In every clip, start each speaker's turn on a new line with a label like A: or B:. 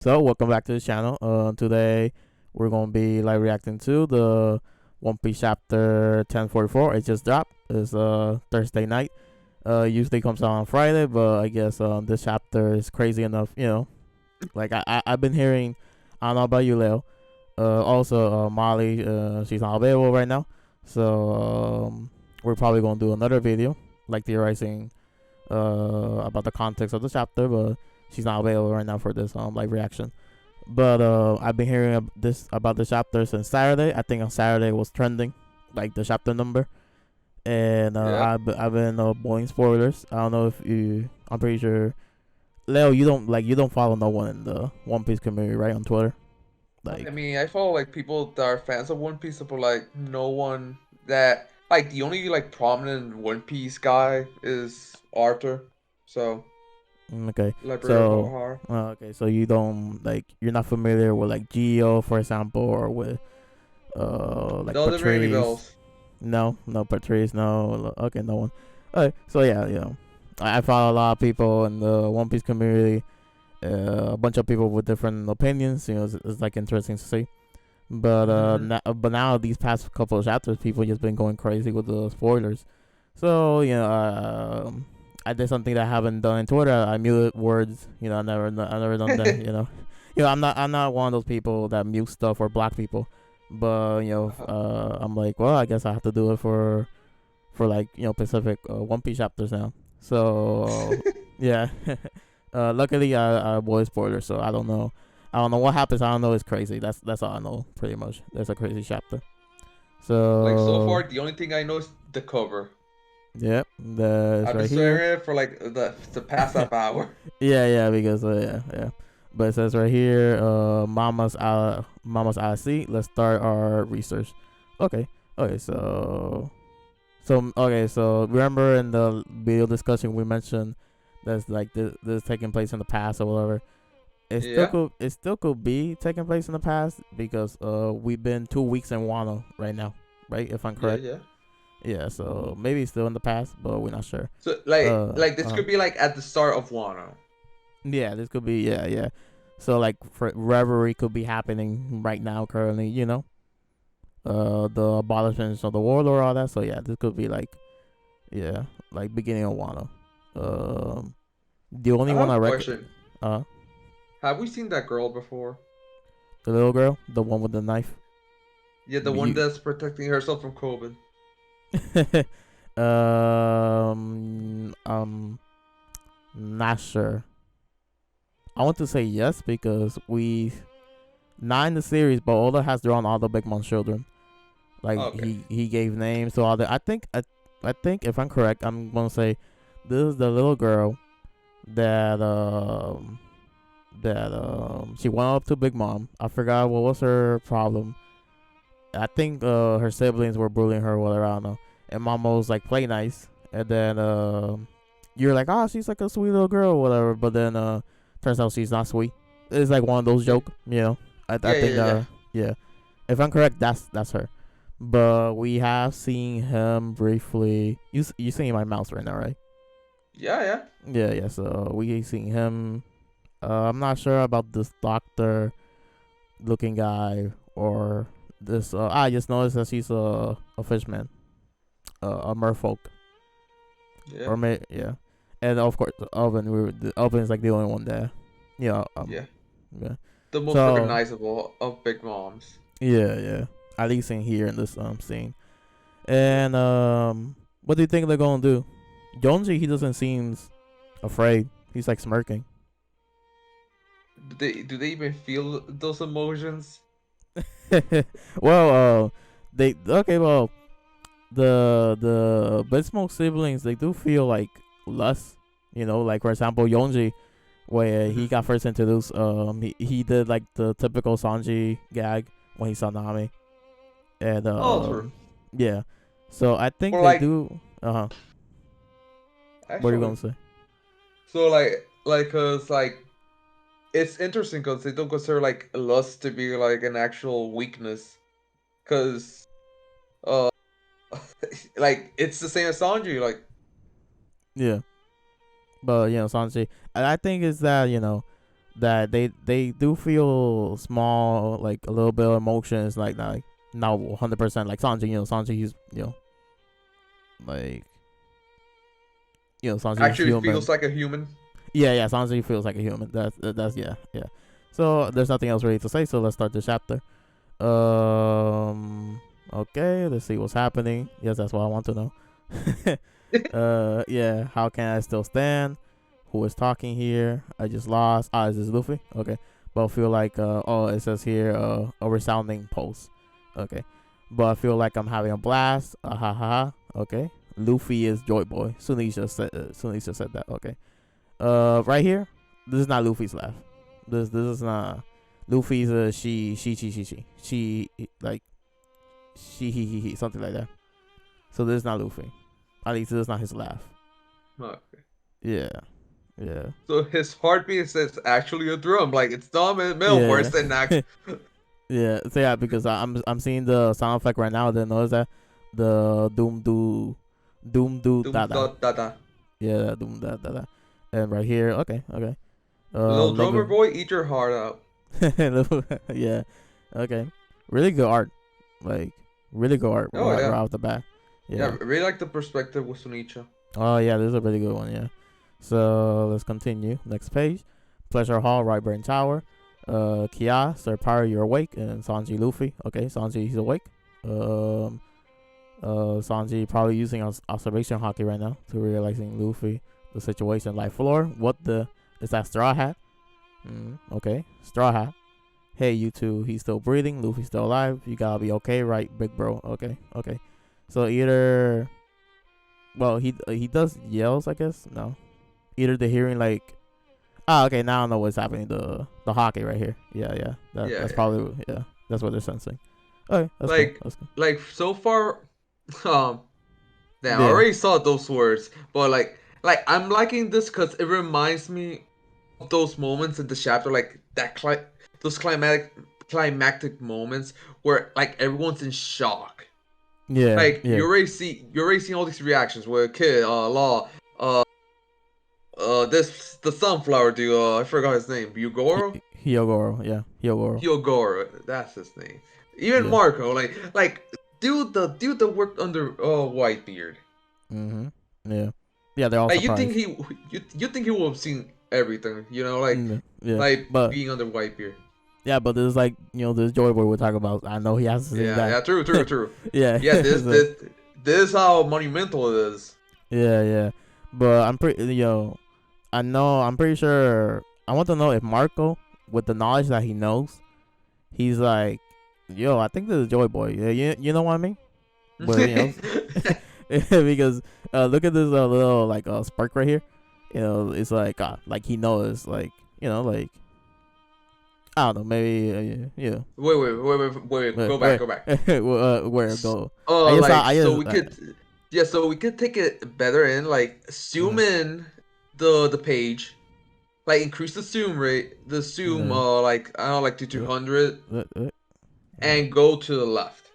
A: So welcome back to the channel. Today we're gonna be like reacting to the One Piece chapter 1044. It just dropped. It's Thursday night. Usually comes out on Friday, but I guess this chapter is crazy enough. Like I've been hearing. I don't know about you, Leo. Also, Molly. She's not available right now, so we're probably gonna do another video like theorizing about the context of the chapter, but she's not available right now for this like reaction. But I've been hearing this about the chapter since Saturday. I think on Saturday was trending, like the chapter number, and
B: Yep.
A: I've been avoiding spoilers. I don't know if you. I'm pretty sure, Leo, you don't follow no one in the One Piece community, right, on Twitter,
B: I
A: like.
B: mean, I follow like people that are fans of One Piece, but like no one that like the only like prominent One Piece guy is Arthur. So
A: Okay,
B: Library of
A: so
B: Ohara.
A: so you don't like you're not familiar with like Geo, for example, or with like
B: Doesn't ring any
A: Patrice.
B: bells.
A: No, no Patrice, no. Okay, no one. Okay, so yeah, I follow a lot of people in the One Piece community. A bunch of people with different opinions. It's like interesting to see. But but now these past couple of chapters, people just been going crazy with the spoilers. So I did something that I haven't done in Twitter. I muted words. I never done that. I'm not one of those people that mute stuff or block people. But I'm like, well, I guess I have to do it for like Pacific One Piece chapters now. So yeah, luckily I avoid spoilers, so I don't know. I don't know what happens. I don't know. It's crazy. That's all I know. Pretty much, there's a crazy chapter.
B: Like so
A: So
B: far, the only thing I know is the cover.
A: yep, that's
B: I've been
A: right here.
B: staring at it for like the past half hour.
A: Yeah, because yeah. But it says right here, Mama's IC. Let's start our research. Okay, okay, so remember in the video discussion we mentioned that's like this taking place in the past or whatever.
B: Yeah.
A: It still could be taking place in the past because we've been 2 weeks in Wano right now, right? If I'm
B: Yeah.
A: correct.
B: Yeah.
A: Yeah, so maybe it's still in the past, but we're not sure.
B: So like
A: Uh,
B: like this
A: uh
B: could be like at the start of Wano.
A: yeah, this could be yeah. So like for revelry could be happening right now currently, the abolishments of the warlord, all that. So yeah, this could be like yeah, like beginning of Wano. Um, the only
B: I
A: one
B: have
A: I
B: a
A: reckon,
B: question.
A: uh,
B: Have we seen that girl before?
A: the little girl, the one with the knife.
B: Yeah, the one
A: You,
B: that's protecting herself from Coben.
A: um, not sure. I want to say yes because we not in the series, but Oda has drawn all the Big Mom children. Like
B: Okay.
A: he gave names to all the. I think if I'm correct, I'm gonna say this is the little girl that she went up to Big Mom. I forgot what was her problem. I think her siblings were bullying her, whatever, I don't know. And Mama was like, play nice. And then you're like, oh, she's like a sweet little girl, or whatever. But then turns out she's not sweet. It's like one of those
B: Yeah.
A: joke. I
B: Yeah,
A: think
B: yeah, yeah.
A: yeah. If I'm correct, that's her. But we have seen him briefly. You seeing my mouse right now, right?
B: Yeah, yeah.
A: Yeah. So we seen him. I'm not sure about this doctor looking guy or this. I just noticed that he's a fishman, a merfolk,
B: Yeah.
A: or yeah, and of course the oven. The oven is like the only one there. Yeah.
B: Yeah.
A: Yeah.
B: The most
A: So
B: recognizable of Big Moms.
A: yeah. At least in here in this scene.
B: Yeah.
A: And what do you think they're gonna do? Jonji, he doesn't seem afraid. He's like smirking.
B: Do they even feel those emotions?
A: Well, they okay. Well, the Bismarck siblings, they do feel like lust. Like for example, Yonji, where he
B: Mhm.
A: got first introduced. He did like the typical Sanji gag when he saw Nami, and
B: Oh, true.
A: yeah. So I think
B: Or
A: they
B: like,
A: do. What are you
B: actually,
A: gonna say?
B: so like, cause like, it's interesting because they don't consider like lust to be like an actual weakness. Cause, uh, like it's the same as Sanji. Like,
A: Yeah, but Sanji, and I think is that that they do feel small, like a little bit of emotions, like not 100% like Sanji. Sanji, he's like Sanji is
B: Actually
A: human.
B: feels like a human.
A: Yeah, Sanji feels like a human. That's yeah. So there's nothing else really to say. So let's start the chapter. Okay, let's see what's happening. Yes, that's what I want to know. Yeah. How can I still stand? Who is talking here? I just lost. Is this Luffy? Okay, but I feel like it says here a resounding pulse. Okay, but I feel like I'm having a blast. Ha ha ha. Okay, Luffy is Joy Boy. Sunisha said that. Okay. Right here, this is not Luffy's laugh. This is not Luffy's. She like he something like that. So this is not Luffy. At least this is not his laugh.
B: Okay.
A: Yeah. Yeah.
B: So his heartbeat is actually a drum. Like it's not a male
A: Yeah.
B: voice and act.
A: Yeah. So yeah, because I'm seeing the sound effect right now. I didn't notice that the doom do
B: Doom
A: da da.
B: da da.
A: Yeah, doom da da. And right here, okay.
B: Little drummer
A: Logo.
B: boy, eat your heart out.
A: Yeah. Okay. Really good art. Like really good art
B: Oh
A: right
B: yeah.
A: off the bat.
B: Yeah,
A: Yeah.
B: I really like the perspective with Sunichi.
A: Oh yeah, this is a really good one. Yeah. So let's continue. Next page. Pleasure Hall, Right Brain Tower. Kia, Sir Pyro, you're awake, and Sanji, Luffy. Okay, Sanji, he's awake. Sanji probably using observation hockey right now to realizing Luffy the situation. Like floor, what the is that straw hat? Okay, straw hat. Hey, you two, he's still breathing. Luffy's still alive. You gotta be okay, right, big bro? Okay. So either, well, he does yells, I guess. No, either the hearing like, okay, now I know what's happening. The hockey right here. Yeah. That's probably that's what they're sensing. Okay, that's
B: like
A: cool. That's cool.
B: like so far, um, I
A: Yeah.
B: already saw those words, but like I'm liking this because it reminds me of those moments in the chapter, like those climactic moments where like everyone's in shock.
A: Yeah.
B: Like
A: Yeah.
B: you're already seeing all these reactions where Kid, Law, this the sunflower dude, I forgot his name, Yugoro.
A: Hyogoro. Yeah. Hyogoro.
B: Hyogoro, that's his name. Even
A: Yeah.
B: Marco, like dude that worked under Whitebeard.
A: Yeah. Yeah. They're all
B: Like you
A: surprised.
B: think you think he will have seen everything,
A: Yeah.
B: like
A: But
B: being under Whitebeard.
A: yeah, but this is like this Joy Boy we're talking about. I know he has to see that.
B: Yeah, true.
A: Yeah.
B: Yeah, this
A: So,
B: this is how monumental it is.
A: yeah. But I'm pretty. I know. I'm pretty sure. I want to know if Marco, with the knowledge that he knows, he's like, I think this is Joy Boy. Yeah, you know what I mean? But because look at this little like spark right here. It's like he knows like like I don't know, maybe
B: Wait. Go back.
A: where go?
B: Oh, so we could take it better in, like zoom in the page, like increase the zoom rate, the zoom like I don't know, like to 200, and go to the left.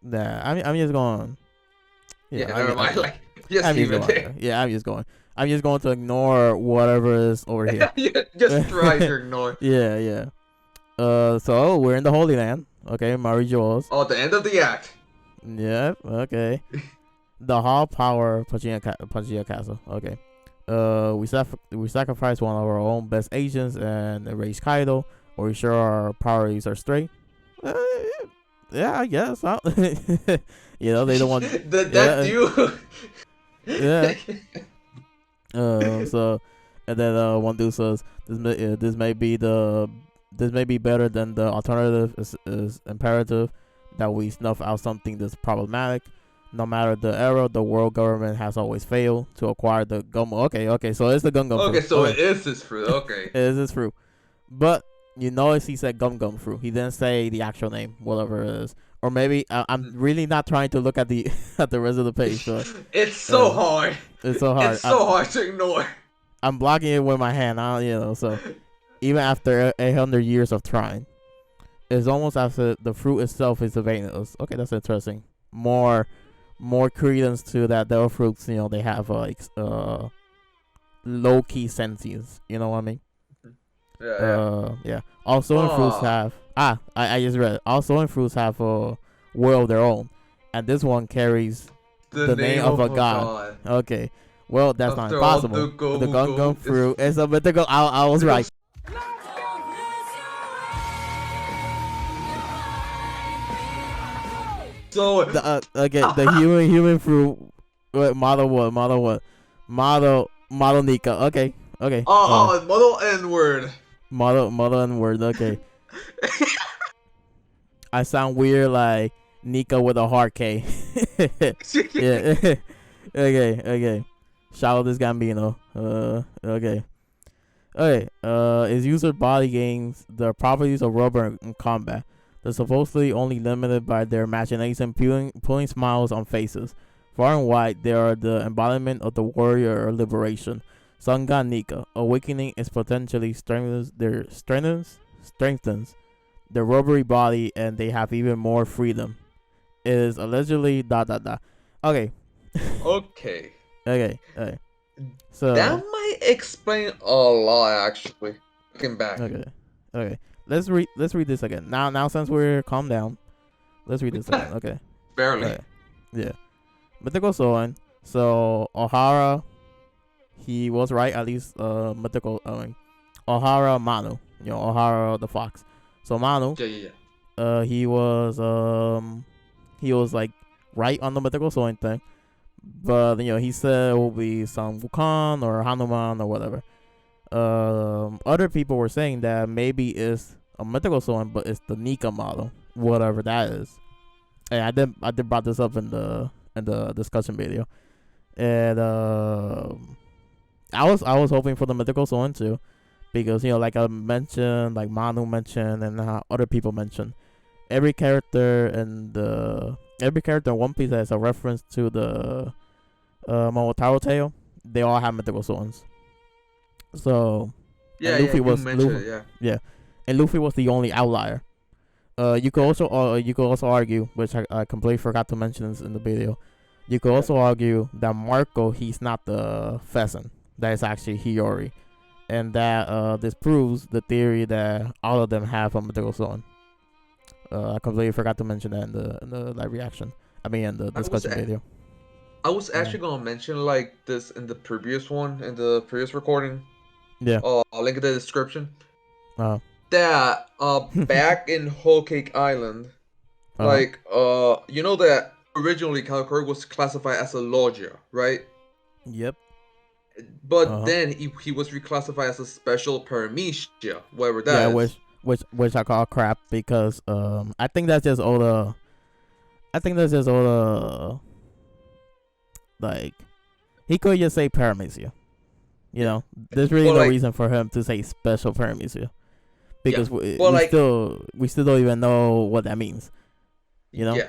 A: Nah, I'm just going.
B: Yeah, never mind. Like just
A: I'm
B: leave
A: just
B: it
A: going.
B: there.
A: Yeah, I'm just going. I'm just going to ignore whatever is over here.
B: Yeah, just try to ignore.
A: Yeah. So we're in the Holy Land. Okay, Mary Jules.
B: Oh, the end of the act.
A: Yep. Okay. The Hall Power Pangea Castle. Okay. We sacrifice one of our own best agents and erase Kaido. Are we sure our priorities are straight? Yeah, I guess. They don't want
B: that you.
A: Yeah. So, and then one dude says this may be better than the alternative. Is imperative that we snuff out something that's problematic. No matter the era, the world government has always failed to acquire the gum. Okay, so it's the gum
B: Okay,
A: fruit.
B: so it is this fruit. Okay.
A: It is this fruit, but notice he said gum fruit. He didn't say the actual name, whatever it is. Or maybe I'm really not trying to look at the at the rest of the page. So
B: it's so hard.
A: It's so hard.
B: It's so hard to ignore.
A: I'm blocking it with my hand. So even after 800 years of trying, it's almost after the fruit itself is evading us. Okay, that's interesting. More credence to that. Their fruits, they have like low key sentience. You know what I mean?
B: Yeah.
A: Yeah. Also in fruits
B: Huh.
A: have I just read it. Also in fruits have a world of their own, and this one carries
B: The
A: the name
B: name
A: of
B: of
A: a
B: a
A: god.
B: god.
A: Okay. Well, that's not
B: After all, the
A: impossible. The
B: go
A: gun
B: go is
A: fruit is a mythical. I was right.
B: because so
A: Okay, the human fruit. Wait, model what? Model what? Model Nika. Okay, okay.
B: model N word.
A: Model and word. Okay, I sound weird like Nika with a hard K. Yeah. Okay. Shout out this Gambino. Okay. Okay. Is user body gains the properties of rubber in combat. They're supposedly only limited by their imagination, pulling smiles on faces. Far and wide, they are the embodiment of the warrior or liberation. Sun God Nika, awakening is potentially strengthens their rubbery body, and they have even more freedom. It is allegedly dot dot dot. Okay.
B: Okay.
A: Okay. So
B: That might explain a lot actually. Looking back.
A: okay. Let's read this again. Now since we're calm down, let's read this again. Okay.
B: Barely.
A: Okay. Yeah. Mythical Soren. So Ohara, he was right, at least mythical Ohara Manu. Ohara the fox. So Manu,
B: Yeah.
A: he was like right on the mythical Soren thing. But he said it will be some Wukong or Hanuman or whatever. Other people were saying that maybe it's a mythical Soren, but it's the Nika model, whatever that is. And I did brought this up in the discussion video, and I was hoping for the mythical Soren too, because like I mentioned, like Manu mentioned, and other people mentioned, every character in One Piece has a reference to the Momotaro tale. They all have mythical Sorens. So,
B: Yeah,
A: and Luffy
B: you
A: was
B: mentioned it,
A: yeah, and Luffy was the only outlier. You could also argue, which I completely forgot to mention this in the video. You could also argue that Marco, he's not the pheasant. That is actually Hiyori, and that this proves the theory that all of them have a mythical Soren. I completely forgot to mention that in the live reaction. I mean, in the discussion video.
B: I was actually gonna mention like this in the previous one, in the previous recording.
A: Yeah.
B: I'll link in the description.
A: Uh.
B: That back in Whole Cake Island,
A: Uh.
B: like that originally Katakuri was classified as a Logia, right?
A: Yep.
B: But then he was reclassified as a special Paramecia, whatever that is.
A: Which I call crap because I think that's just all the like he could just say Paramecia. There's really no reason for him to say special Paramecia. Because we still don't even know what that means.
B: Yeah.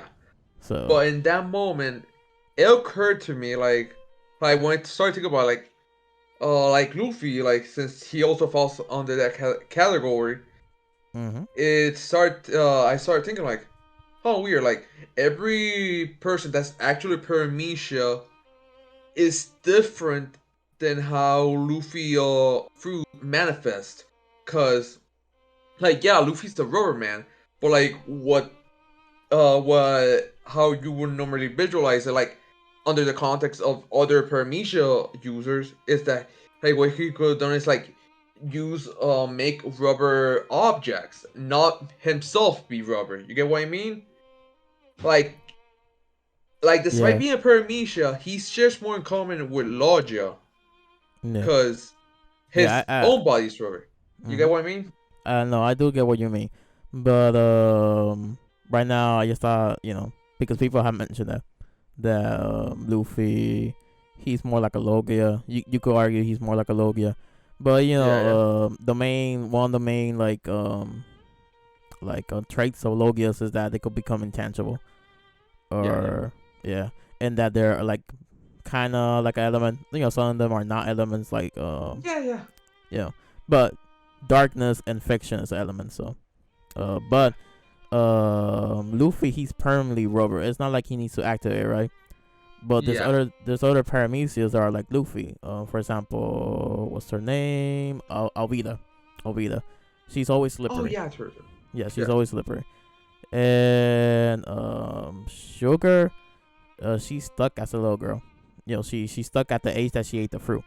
A: So
B: but in that moment it occurred to me like when I started thinking about like Luffy, like since he also falls under that category, I started thinking like, oh weird, like every person that's actually Paramecia is different than how Luffy fruit manifest. Cause Luffy's the rubber man, but like how you would normally visualize it, like under the context of other Paramecia users, is that what he could have done is like use make rubber objects, not himself be rubber. You get what I mean? Like despite being a Paramecia, he's just more in common with Logia, because his own body's rubber. You get what I mean?
A: No, I do get what you mean, but right now I just thought because people have mentioned that Luffy, he's more like a Logia. You could argue he's more like a Logia, but one of the main traits of Logias is that they could become intangible, or and that they're like kind of like an element. Some of them are not elements, like but darkness and fiction is an element. So, but Luffy, he's permanently rubber. It's not like he needs to activate, right? But there's other Paramecias that are like Luffy. For example, what's her name? Alvida. Ovida. She's always
B: Oh
A: slippery.
B: yeah, true, true.
A: Yeah, she's
B: Yeah.
A: always slippery. And Sugar, she's stuck as a little girl. She's stuck at the age that she ate the fruit.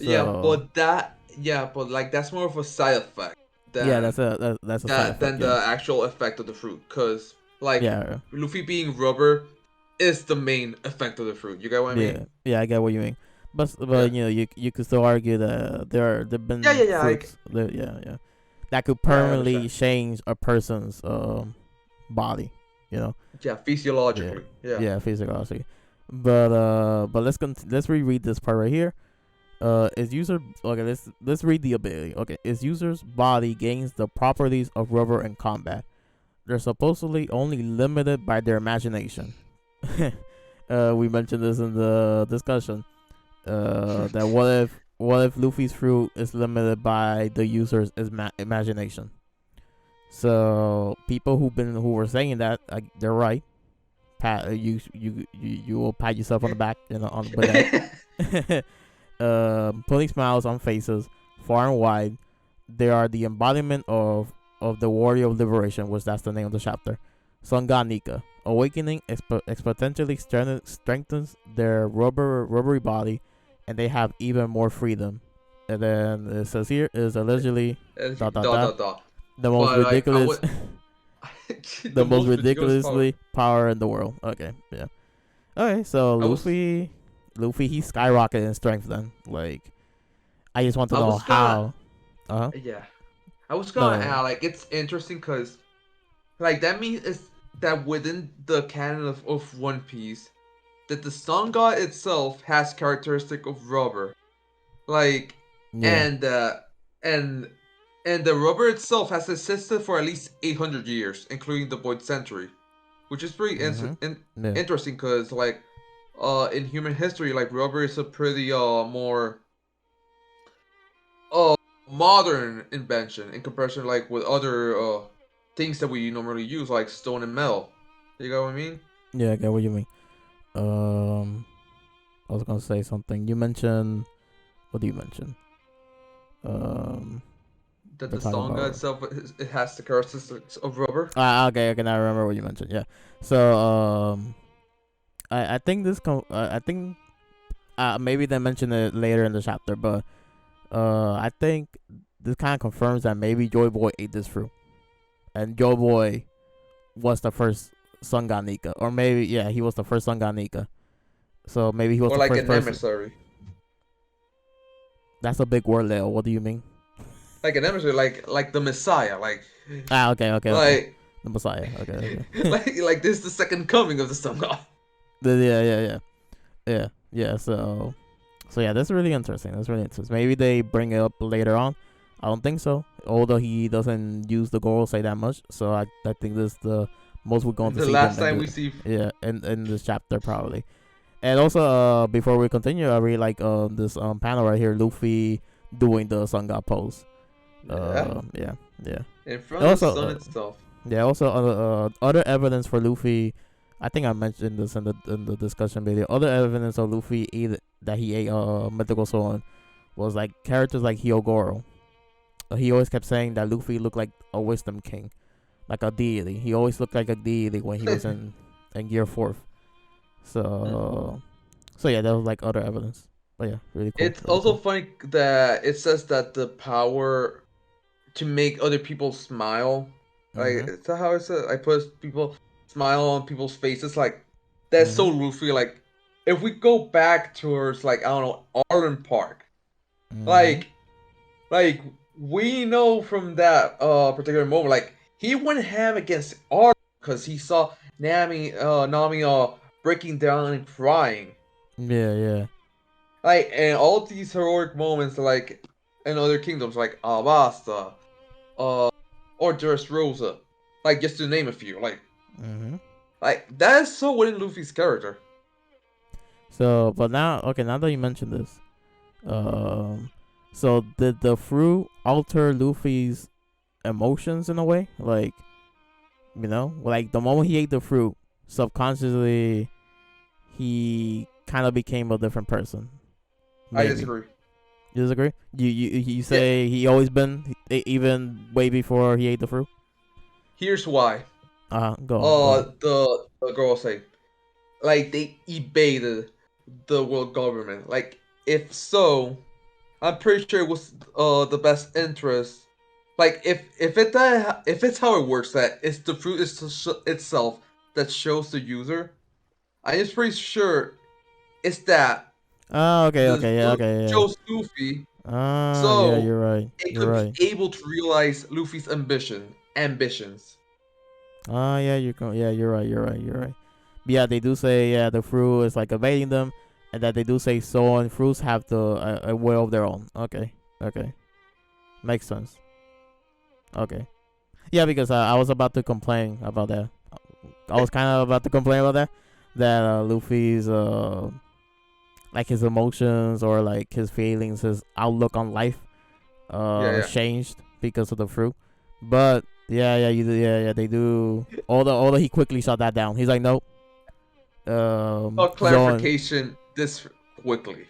B: Yeah,
A: So
B: but like that's more of a side effect
A: yeah,
B: than
A: that's a side effect.
B: the
A: Yeah,
B: actual effect of the fruit. Cause like
A: yeah,
B: Luffy being rubber is the main effect of the fruit. You get what I mean?
A: yeah. I get what you mean.
B: Yeah.
A: But you could still argue that there've
B: Yeah,
A: been
B: yeah, yeah.
A: fruits. Yeah, that could
B: Yeah, I
A: permanently
B: understand.
A: change a person's body. You know.
B: Yeah,
A: Yeah,
B: physiologically. Yeah.
A: yeah, physiologically. But let's reread this part right here. Is user okay? Let's read the ability. Okay, is user's body gains the properties of rubber in combat. They're supposedly only limited by their imagination. We mentioned this in the discussion. That what if Luffy's fruit is limited by the user's imagination? So people who were saying that, they're right. Pat, you will pat yourself on the back, on with that. Putting smiles on faces far and wide. They are the embodiment of the warrior of liberation, which that's the name of the chapter. Sanganika. Awakening exponentially strengthens their rubbery body, and they have even more freedom. And then it says here is allegedly dot dot dot
B: Dot.
A: the most
B: But like I
A: ridiculous
B: would
A: the
B: the
A: most
B: most ridiculous power.
A: ridiculously power in the world. Okay, yeah. Okay, so
B: I was
A: Luffy, he skyrocketed in strength. Then, like, I just want to
B: I
A: know
B: was gonna
A: how. Uh huh.
B: yeah. I was
A: No,
B: gonna
A: no, no.
B: add like it's interesting because like that means is that within the canon of One Piece that the sun god itself has characteristic of rubber. Like
A: Yeah.
B: and and and the rubber itself has existed for at least 800 years, including the Void Century, which is pretty
A: Mhm. Yeah.
B: interesting because like in human history like rubber is a pretty more uh modern invention in comparison like with other things that we normally use like stone and metal. You know what I mean?
A: Yeah. I get what you mean. Um, I was gonna say something. You mentioned. What do you mention? Um,
B: That
A: we're
B: the
A: talking
B: song
A: about.
B: itself it has the characteristics of rubber.
A: Okay. Okay. Now I remember what you mentioned. Yeah. So I think I think maybe they mentioned it later in the chapter, but I think this kind of confirms that maybe Joy Boy ate this fruit, and Joy Boy was the first Sun God Nika, or maybe he was the first Sun God Nika. So maybe he was
B: Or
A: the
B: like
A: first
B: an
A: person.
B: emissary.
A: That's a big word, Leo. What do you mean?
B: Like an emissary, like the Messiah,
A: Okay, okay.
B: like
A: The Messiah. Okay, okay.
B: like this is the second coming of the Sun God.
A: Yeah. So yeah, that's really interesting. That's really interesting. Maybe they bring it up later on. I don't think so. Although he doesn't use the Gorosei that much, so I think this is the most we're going to
B: The
A: see them
B: last
A: in
B: time we
A: the
B: see,
A: in this chapter probably. And also, before we continue, I really like this panel right here, Luffy doing the Sun God pose.
B: yeah,
A: Yeah, yeah.
B: in front
A: And
B: of the
A: also,
B: sun itself.
A: yeah, also other evidence for Luffy. I think I mentioned this in the discussion video. Other evidence of Luffy that he ate mythical sword was like characters like Hyogoro. He always kept saying that Luffy looked like a wisdom king, like a deity. He always looked like a deity when he was in Gear Fourth. So yeah, that was like other evidence. But yeah, really cool.
B: It's
A: Really
B: also
A: cool.
B: funny that it says that the power to make other people smile, like
A: Mhm.
B: is that how it says? I put people smile on people's faces, like that's so
A: Mhm.
B: Luffy. Like if we go back towards like I don't know Arlen Park,
A: Mhm.
B: like like we know from that particular moment, like he went ham against Arlen because he saw Nami breaking down and crying.
A: Yeah. Yeah.
B: Like and all these heroic moments like in other kingdoms like Alabasta, uh or Dressrosa. Like just to name a few.
A: Mhm.
B: Like that is so within Luffy's character.
A: So, but now, okay, now that you mentioned this, um, so did the fruit alter Luffy's emotions in a way? Like, like the moment he ate the fruit, subconsciously, he kind of became a different person.
B: I
A: Maybe
B: disagree.
A: You disagree? You
B: Yeah.
A: say he always been even way before he ate the fruit.
B: Here's why.
A: Go on, go on.
B: The girl say like they evaded the world government. Like if so, I'm pretty sure it was the best interest. Like if it's how it works that it's the fruit itself that shows the user. I'm just pretty sure it's that
A: Oh, okay,
B: the
A: okay, yeah,
B: fruit
A: okay, yeah.
B: shows Luffy,
A: Ah, yeah,
B: so
A: you're right.
B: it
A: You're
B: could be
A: right.
B: able to realize Luffy's ambitions.
A: Ah, yeah, yeah, you're right. You're right. You're right. But yeah, they do say the fruit is like evading them, and that they do say so and fruits have a will of their own. Okay, okay, makes sense. Okay, yeah, because I was about to complain about that. I was kind of about to complain about that. That Luffy's like his emotions or like his feelings, his outlook on life
B: Yeah, yeah.
A: changed because of the fruit. But yeah, they do. Although he quickly shut that down. He's like, nope. Zone.
B: Clarification this quickly.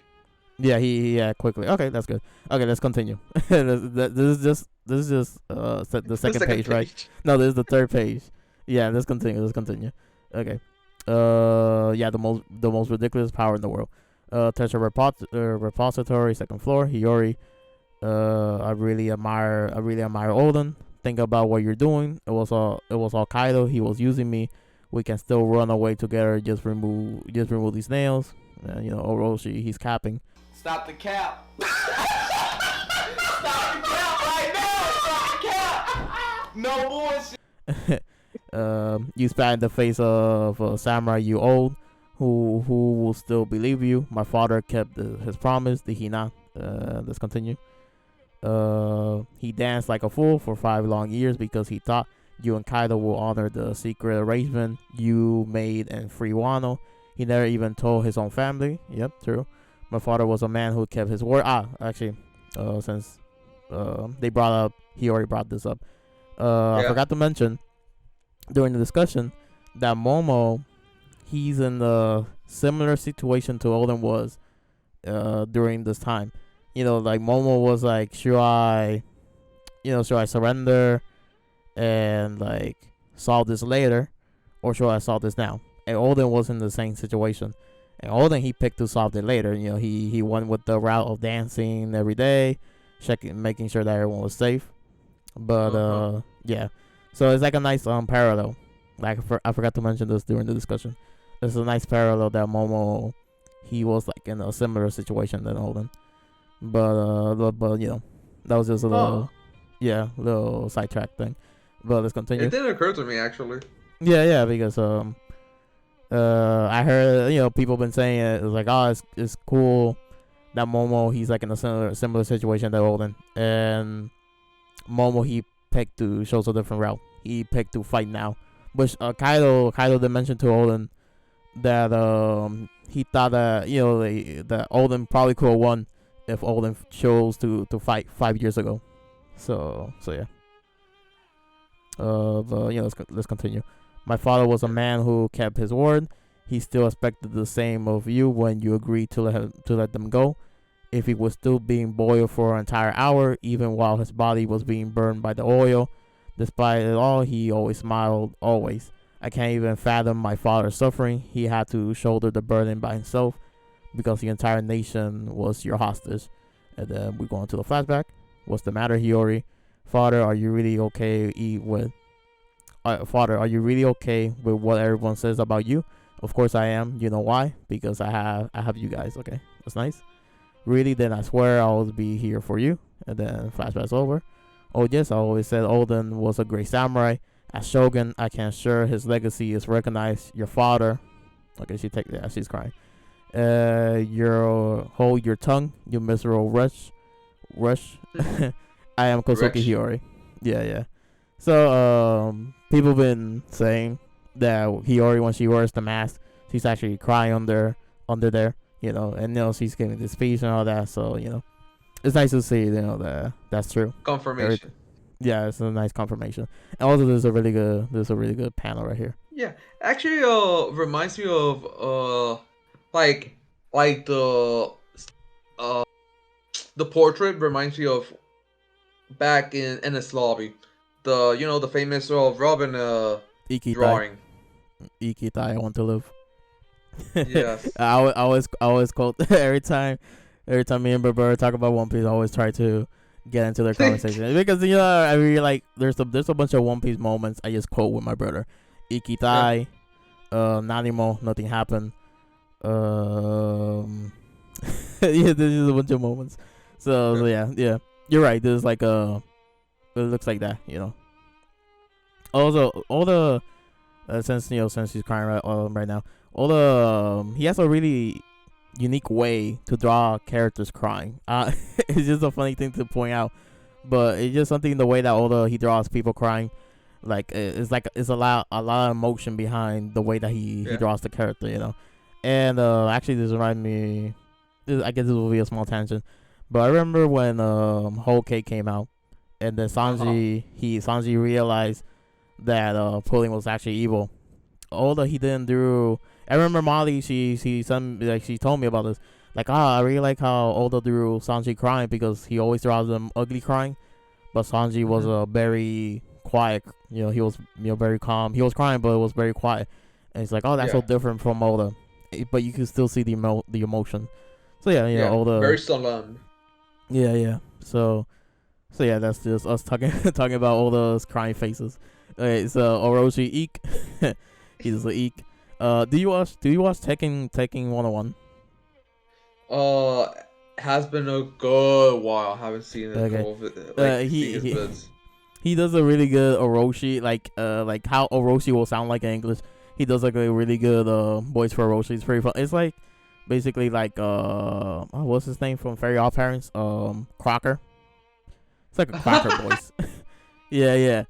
A: Yeah, yeah, quickly. Okay, that's good. Okay, let's continue. This is just the
B: The
A: second
B: second
A: page, right?
B: page.
A: No, this is the third page. Yeah, let's continue. Let's continue. Okay. Yeah, the most ridiculous power in the world. Treasure repository, second floor. Hiyori. I really admire Olden. Think about what you're doing. It was all Kaido. He was using me. We can still run away together. Just remove these nails. Orochi, he's capping.
C: Stop the cap. Stop the cap right now. Stop the cap. No bullshit.
A: You spat in the face of a samurai you owed. Who will still believe you? My father kept his promise. Did he not? Let's continue. He danced like a fool for 5 long years because he thought you and Kaido will honor the secret arrangement you made and free Wano. He never even told his own family. Yep, true. My father was a man who kept his word. Actually, since he already brought this up. I
B: Yeah.
A: forgot to mention during the discussion that Momo, he's in a similar situation to Oden was during this time. Like Momo was like, should I surrender and like solve this later, or should I solve this now? And Oden was in the same situation. And Oden, he picked to solve it later. He went with the route of dancing every day, making sure that everyone was safe. But yeah, so it's like a nice parallel. Like I forgot to mention this during the discussion. It's a nice parallel that Momo, he was like in a similar situation than Oden. But that was just a little, little sidetrack thing. But let's continue.
B: It didn't occur to me actually.
A: Yeah, because I heard people been saying it was like, oh, it's cool that Momo, he's like in a similar situation to Olden, and Momo, he picked to show a different route. He picked to fight now, which Kaido did mention to Olden that he thought that that Olden probably could have won if Olden chose to fight 5 years ago. So yeah. But let's continue. My father was a man who kept his word. He still expected the same of you when you agreed to let them go. If he was still being boiled for an entire hour, even while his body was being burned by the oil, despite it all, he always smiled, always. I can't even fathom my father's suffering. He had to shoulder the burden by himself because the entire nation was your hostage. And then we go into the flashback. What's the matter, Hiyori? Father, are you really okay with Father, are you really okay with what everyone says about you? Of course I am. You know why? Because I have you guys. Okay, that's nice. Really? Then I swear I'll always be here for you. And then flashback's over. Oh yes, I always said Oden was a great samurai. As Shogun, I can assure his legacy is recognized. Your father. Okay, she's crying. Hold your tongue, you miserable rush. I am Kosuke Hiyori. Yeah. So people been saying that Hiyori, when she wears the mask, she's actually crying under there, and she's giving this speech and all that. So it's nice to see that's true.
B: Confirmation.
A: Yeah, it's a nice confirmation. And also there's a really good panel right here.
B: Yeah, actually, reminds me of like the uh the portrait reminds me of back in Ennis Lobby, the famous Robin
A: Ikitai.
B: drawing.
A: Ikitai, I want to live.
B: Yes.
A: I always quote every time me and Barbara talk about One Piece, I always try to get into their conversation because I really like there's a bunch of One Piece moments I just quote with my brother. Ikitai, Nanimo, nothing happened. Yeah, this is a bunch of moments. So yeah, you're right. There's like it looks like that, Also, all the since she's crying right now, all the he has a really unique way to draw characters crying. It's just a funny thing to point out, but it's just something the way that all he draws people crying. Like it's a lot of emotion behind the way that he draws the character. And actually, this reminds me. I guess this will be a small tangent, but I remember when Whole Cake came out, and then Sanji realized that Pulling was actually evil. Although he didn't do. I remember Molly. She told me about this. Like, I really like how Oda drew Sanji crying because he always draws them ugly crying, but Sanji was very quiet. He was very calm. He was crying, but it was very quiet. And it's like, oh, that's so different from Oda, but you can still see the emotion. So yeah, Oda
B: very solemn.
A: Yeah. So yeah, that's just us talking about Oda's crying faces. Okay, so Orochi Eek, he's a Eek. Do you watch Tekken 101?
B: Has been a good while. I haven't seen it.
A: Okay. He does a really good Orochi, like how Orochi will sound like in English. He does like a really good voice for Orochi. It's pretty fun. It's like basically like what's his name from Fairy Odd Parents? Crocker. It's like a Crocker voice. Yeah.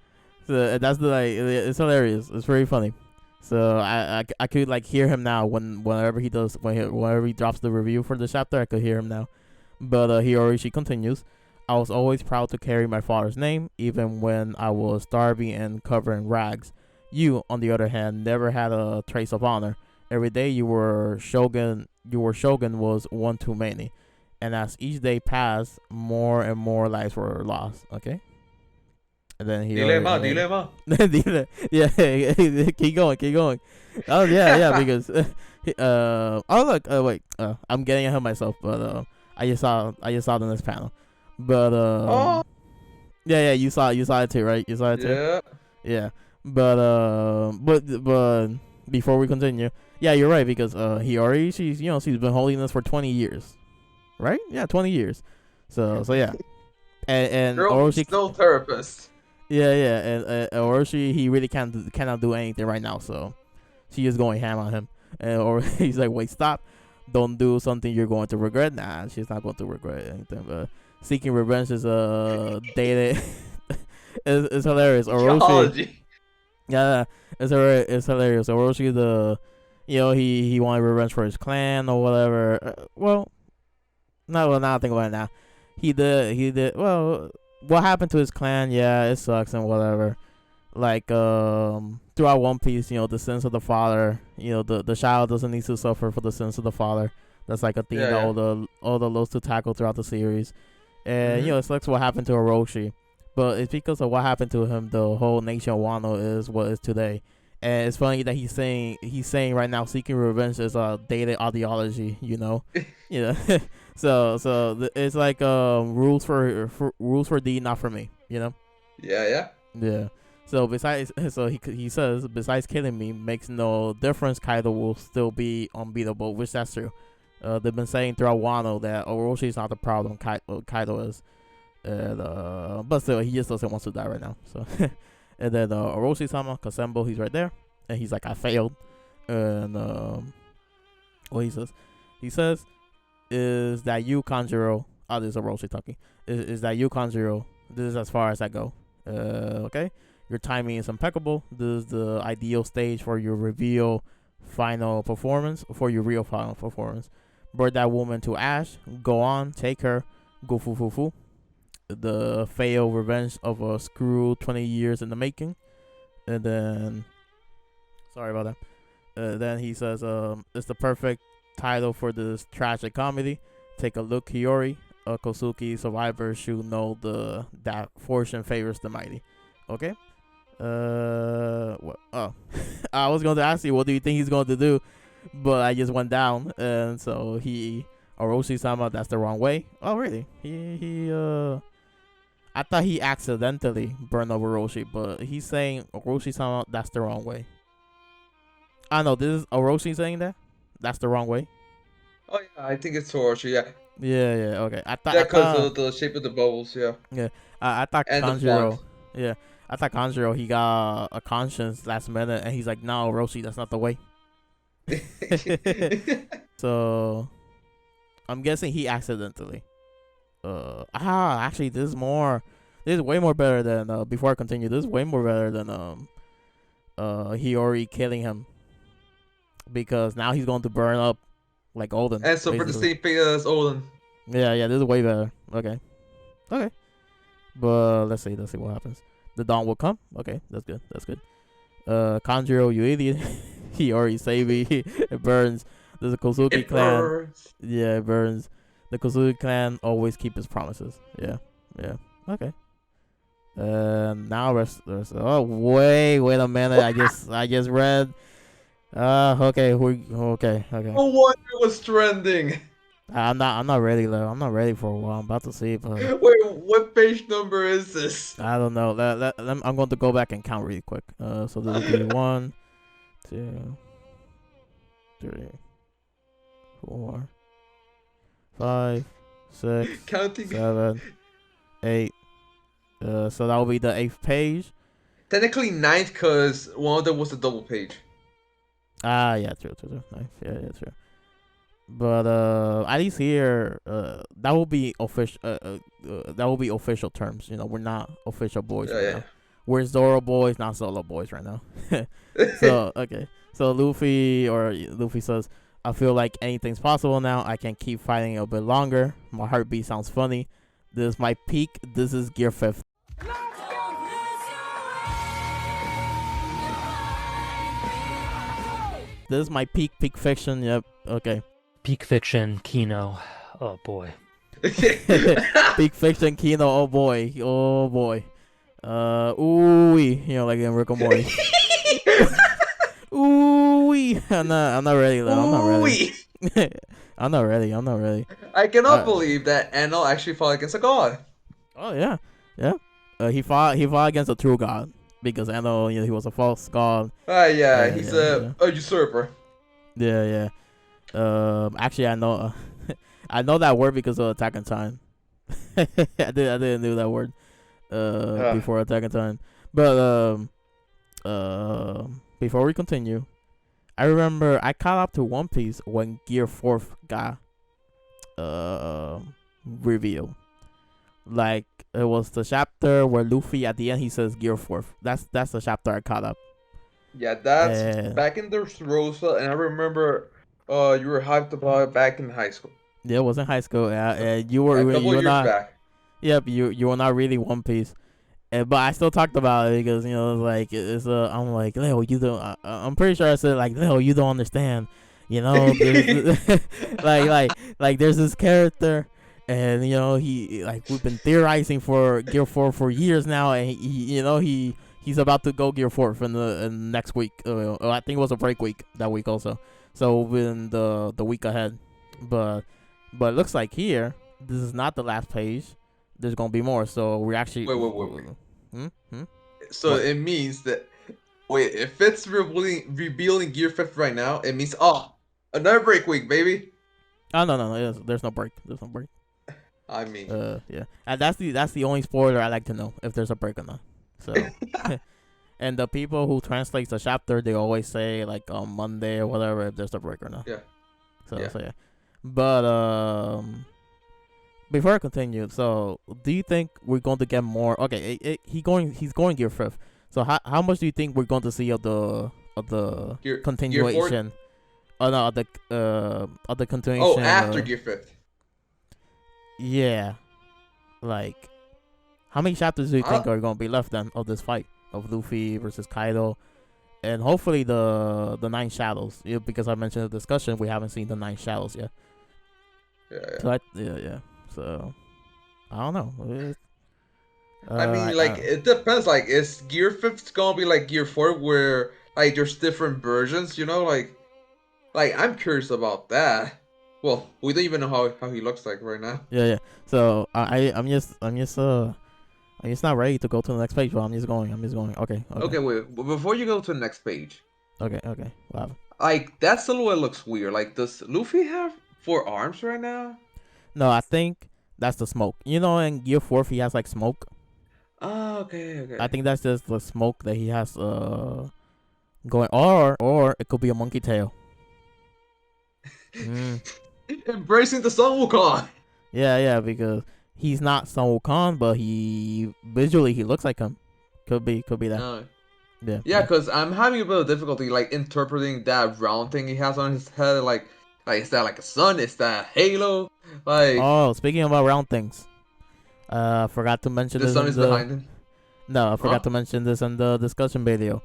A: So that's it's hilarious. It's very funny. So I could like hear him now whenever he drops the review for the chapter. I could hear him now. But Hiorishi continues. I was always proud to carry my father's name, even when I was starving and covered in rags. You, on the other hand, never had a trace of honor. Every day you were shogun was one too many. And as each day passed, more and more lives were lost. Okay? And then
B: Dilemma.
A: Yeah, keep going. Oh yeah, because oh look, wait, I'm getting ahead of myself, but I just saw the next panel. But yeah, you saw it too, right? You saw it too? Yeah. But before we continue, yeah, you're right, because she's been holding this for 20 years. Right? Yeah, 20 years. So yeah. And
B: girl,
A: Orochi
B: still therapist.
A: Yeah, and Orochi, he really cannot do anything right now, so she is going ham on him. And or he's like, wait, stop. Don't do something you're going to regret. Nah, she's not going to regret anything, but seeking revenge is dated. it's hilarious. Orochi. Yeah, it's hilarious. Orochi, he wanted revenge for his clan or whatever. Now I think about it now. He did. Well, what happened to his clan? Yeah, it sucks and whatever. Like throughout One Piece, the sins of the father. The child doesn't need to suffer for the sins of the father. That's like a theme that all the loves to tackle throughout the series. And it sucks what happened to Orochi, but it's because of what happened to him. The whole nation of Wano is what is today. And it's funny that he's saying right now seeking revenge is a dated ideology. So it's like rules for deed, not for me.
B: Yeah.
A: So he says, besides killing me makes no difference. Kaido will still be unbeatable, which that's true. They've been saying throughout Wano that Orochi is not the problem. Kaido is, and but still he just doesn't want to die right now. So and then Orochi-sama Kasembo, he's right there, and he's like, I failed. And what he says is that you, Kanjuro, this is Orochi talking, is that you, Kanjuro, this is as far as I go. Okay, your timing is impeccable. This is the ideal stage for your real final performance. Brought that woman to Ash. Go on, take her. Go fu. The failed revenge of a screw 20 years in the making. And then, sorry about that. Then he says, it's the perfect title for this tragic comedy. Take a look, Hiyori. Kosuki survivors should know that fortune favors the mighty. Okay. What? Oh, I was going to ask you, what do you think he's going to do? But I just went down, and so Orochi-sama, that's the wrong way. Oh, really? I thought he accidentally burned up Orochi, but he's saying Orochi-sama, that's the wrong way. I know, this is Orochi saying that? That's the wrong way?
B: Oh yeah, I think it's Orochi. Yeah.
A: Yeah, okay.
B: Yeah, because of the shape of the bubbles. Yeah.
A: Yeah, I thought
B: And the
A: Kanjuro.
B: font.
A: Yeah, I thought Kanjuro, he got a conscience last minute, and he's like, no, Orochi, that's not the way. So I'm guessing he accidentally. Actually, this is way more better than before I continue. This is way more better than Hiyori killing him, because now he's going to burn up like Olden.
B: And so for the same fate as Olden.
A: Yeah, this is way better. Okay, but let's see what happens. The dawn will come. Okay, that's good. Kanjuro, you idiot. Hiyori, save me. It burns. There's a Kozuki clan.
B: Burns.
A: Yeah, it burns. The Kozuki clan always keep his promises. Yeah. Okay. Now oh wait a minute. I just read. Okay. Okay.
B: No wonder it was trending.
A: I'm not ready though. I'm not ready for a while. I'm about to see, but
B: Wait, what page number is this?
A: I don't know. I'm going to go back and count really quick. So this will be 1, 2, 3, 4, 5, 6,
B: Counting.
A: 7, 8. So that will be the 8th page.
B: Technically 9th, because one of them was a double page.
A: Yeah, true. 9th. Yeah, true. But at least here, that will be official. That will be official terms. You know, we're not official boys right now. We're Zoro boys, not solo boys right now. So okay. So Luffy says, "I feel like anything's possible now. I can keep fighting a bit longer. My heartbeat sounds funny. This is my peak. This is Gear 5th." This is my peak fiction. Yep. Okay.
D: Peak fiction, Kino. Oh boy.
A: Peak fiction, Kino. Oh boy. Ooh, you know, like in Rick and Morty. Ooh, I'm not ready though. I'm not ready.
B: I cannot believe that Enel actually fought against a god.
A: Oh yeah. He fought against a true god, because Enel, you know, he was a false god.
B: He's a usurper.
A: Yeah. Actually, I know, I know that word because of Attack on Titan. I didn't know that word, before Attack on Titan. But before we continue, I remember I caught up to One Piece when Gear 4th got revealed. Like, it was the chapter where Luffy at the end he says Gear 4th. That's the chapter I caught up.
B: Yeah, that's back in the Rosa, and I remember you were hyped about it back in high school.
A: Yeah, it was in high school. You were not
B: back.
A: Yep, you were not really One Piece. But I still talked about it because, you know, like I'm like, Leo, you don't. I'm pretty sure I said, like, Leo, you don't understand. You know, like there's this character, and you know we've been theorizing for Gear 4 for years now, and he's about to go Gear 4 in the next week. I think it was a break week that week also. So in the week ahead, but it looks like here this is not the last page. There's gonna be more. So we're actually
B: wait. So what? It means that if it's revealing Gear 5 right now, it means another break week, baby.
A: Oh no, there's no break.
B: I mean,
A: yeah, and that's the only spoiler I like to know, if there's a break or not. So, and the people who translate the chapter, they always say like on Monday or whatever if there's a break or not.
B: Yeah.
A: So yeah, but before I continue, so do you think we're going to get more? Okay, he's going Gear 5th. So how much do you think we're going to see of the continuation? Oh no, of the continuation.
B: Oh, after Gear 5th.
A: Yeah, like how many chapters do you think are going to be left then of this fight of Luffy versus Kaido, and hopefully the 9 shadows? Yeah, because I mentioned the discussion, we haven't seen the 9 shadows yet.
B: Yeah.
A: So yeah. So I don't know.
B: I mean, like,
A: I,
B: it depends. Like, is Gear 5 gonna be like Gear 4, where like there's different versions? You know, like I'm curious about that. Well, we don't even know how he looks like right now.
A: yeah, yeah. So I'm just not ready to go to the next page, but I'm just going. Okay, okay,
B: Okay, wait. Before you go to the next page,
A: okay. Wow.
B: like that silhouette looks weird. Like, does Luffy have 4 arms right now?
A: No, I think that's the smoke. You know, in Gear 4, he has like smoke.
B: Oh, okay,
A: I
B: okay.
A: think that's just the smoke that he has going, or it could be a monkey tail. Mm.
B: Embracing the Sun Wukong.
A: Yeah, because he's not Sun Wukong, but he visually he looks like him. Could be that.
B: Uh,
A: Yeah,
B: yeah,
A: yeah.
B: because I'm having a bit of difficulty like interpreting that round thing he has on his head. Like is that like a sun? Is that a halo? Like
A: Oh, speaking about round things, forgot to mention
B: the
A: this
B: sun
A: in
B: is
A: the
B: behind him.
A: no, I forgot
B: Huh?
A: to mention this in the discussion video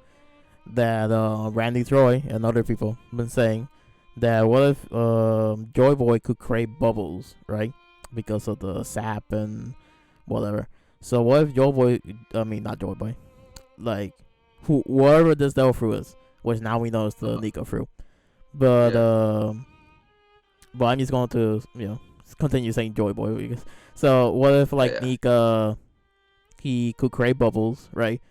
A: that Randy Troy and other people been saying that what if Joy Boy could create bubbles, right? Because of the sap and whatever. So what if Joy Boy? I mean, not Joy Boy. Like whoever this devil fruit is, which now we know is the
B: Uh-huh.
A: Nico fruit. But
B: Yeah.
A: but I'm just going to continue saying Joy Boy because so what if
B: Yeah.
A: like
B: Yeah.
A: Nika he could create bubbles, right?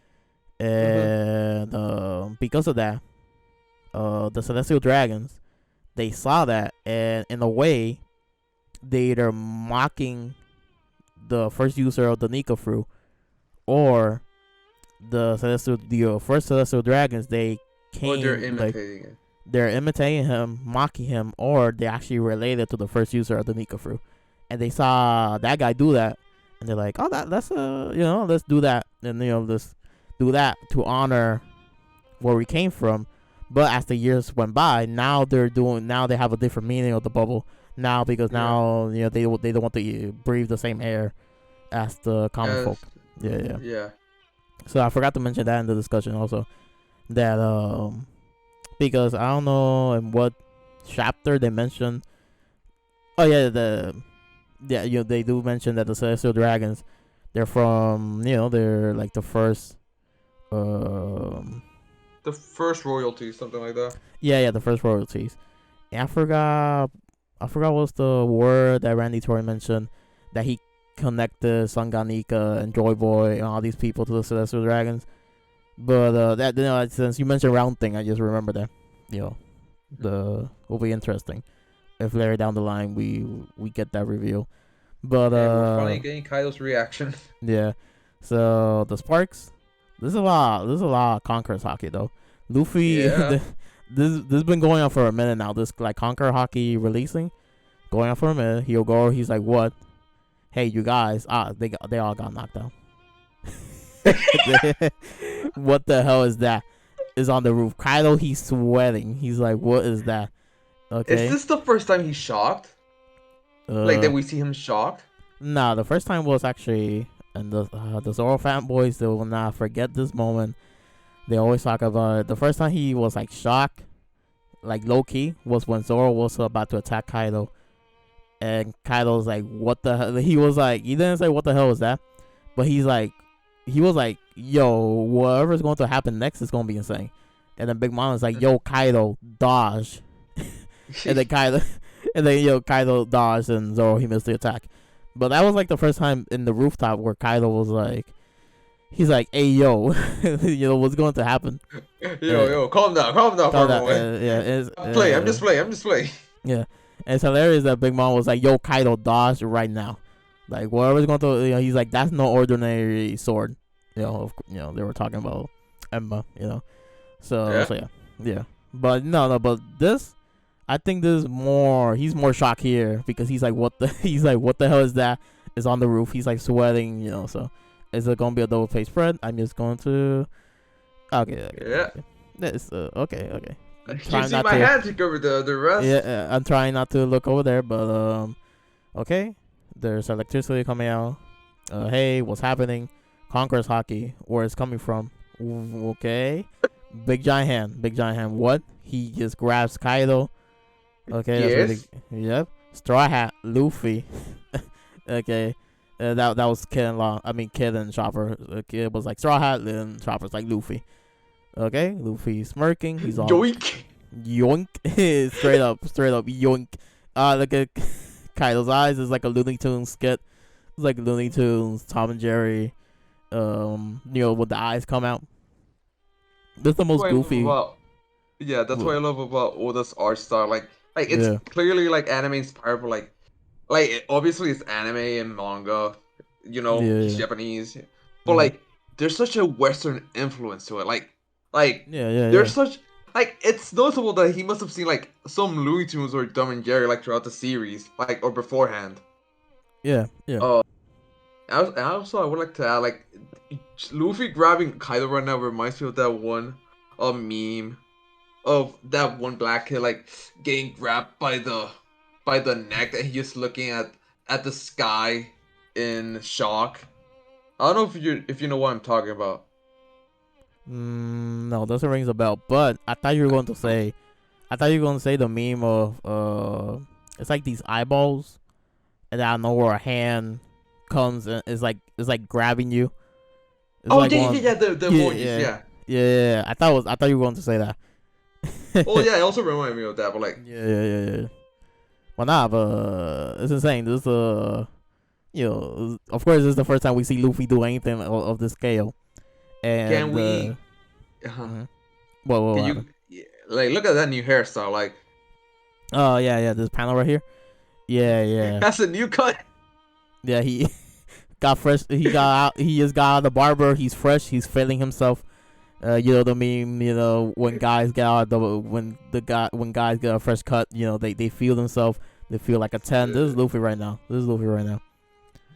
B: Mhm.
A: And because of that, the Celestial Dragons they saw that, and in a way, they either mocking the first user of the Nika fruit, or the first Celestial Dragons they
B: Or they're
A: came like
B: imitating it.
A: they're imitating him, mocking him, or they actually related to the first user of the Nika fruit, and they saw that guy do that, and they're like, oh, let's let's do that, and let's do that to honor where we came from. But as the years went by, now they have a different meaning of the bubble now because
B: Yeah.
A: now they don't want to breathe the same air as the common
B: As
A: folk. Yeah.
B: yeah.
A: So I forgot to mention that in the discussion also that because I don't know in what chapter they mentioned. Oh yeah, they do mention that the Celestial Dragons they're from they're like the first um
B: The first royalty, something like that.
A: yeah the first royalties. And I forgot what's the word that Randy Tory mentioned that he connected Sanganika and Joy Boy and all these people to the Celestial Dragons. But that since you mentioned round thing, I just remember that. The will be interesting if later down the line we get that reveal. But
B: Yeah, we're finally getting Kaido's reaction.
A: yeah. So the Sparks, there's a lot of Conqueror's hockey though. Luffy,
B: Yeah.
A: this been going on for a minute now. This like Conqueror hockey releasing, going on for a minute. He'll go. He's like, what? Hey, you guys, they all got knocked out. What the hell is that? Is on the roof. Kaido, he's sweating. He's like, what is that? Okay.
B: Is this the first time he's shocked? Like that we see him shocked?
A: Nah, the first time was actually, and the Zoro fanboys, they will not forget this moment. They always talk about it. The first time he was like shocked, like low key, was when Zoro was about to attack Kaido, and Kaido's like, "What the hell?" He was like, he didn't say what the hell was that, but he was like, "Yo, whatever's going to happen next is gonna be insane." And then Big Mom is like, "Yo, Kaido, dodge," and then Kaido dodged, and Zoro he missed the attack. But that was like the first time in the rooftop where Kaido was like, he's like, "Hey, yo, what's going to happen?"
B: Yo, calm down,
A: Call that,
B: farmer.
A: yeah,
B: I'm just playing.
A: yeah. And it's hilarious that Big Mom was like, "Yo, Kaido, dodge right now!" Like whatever's going to, he's like, "That's no ordinary sword." They were talking about Emma, So
B: Yeah.
A: yeah. But no, but this, I think this is more. He's more shocked here because he's like, "What the?" He's like, "What the hell is that?" Is on the roof. He's like sweating, So is it gonna be a double face spread? I'm just going to. Okay.
B: Yeah.
A: That's okay.
B: You
A: Trying
B: see
A: not
B: my
A: to-
B: hand to cover the rest?
A: Yeah, I'm trying not to look over there, but okay. There's electricity coming out. Hey, what's happening? Conqueror's hockey, where it's coming from? Okay. Big giant hand. What? He just grabs Kaido. Okay,
B: Yes.
A: that's really. Yep. Straw Hat, Luffy, Okay. That was Kid and Kid and Chopper. Kid was like Straw Hat, then Chopper's like Luffy. Okay, Luffy smirking. He's all
B: Yoink.
A: yoink. straight up yoink. Look at Kaido's eyes. Is like a Looney Tunes skit. It's like Looney Tunes, Tom and Jerry. When the eyes come out. That's the most goofy.
B: Yeah, that's what I love about Oda's art style. Like it's
A: Yeah.
B: clearly like anime inspired, but obviously it's anime and manga. He's
A: Yeah.
B: Japanese, but
A: Mhm.
B: there's such a Western influence to it.
A: Yeah.
B: There's such it's noticeable that he must have seen some Looney Tunes or Tom and Jerry throughout the series, or beforehand.
A: Yeah.
B: I would like to add Luffy grabbing Kaido right now reminds me of that one meme of that one black kid getting grabbed by the neck and he's just looking at the sky in shock. I don't know if you know what I'm talking about.
A: No, doesn't ring a bell. But I thought you were going to say. I thought you were going to say the meme of it's like these eyeballs, and out of nowhere a hand comes and it's like grabbing you. It's like
B: The emojis, yeah.
A: Yeah. I thought you were going to say that.
B: Oh yeah, it also reminded me of that, but
A: Yeah. Well, nah, but it's insane. This of course, this is the first time we see Luffy do anything of this scale. And
B: can we?
A: mhm. What
B: Can
A: happened?
B: you look at that new hairstyle?
A: Oh yeah, this panel right here. Yeah.
B: That's a new cut.
A: Yeah, he got fresh. He got out. He just got out of the barber. He's fresh. He's feeling himself. The meme. When guys get out when guys get a fresh cut. They feel themselves. They feel like a 10. This is Luffy right now.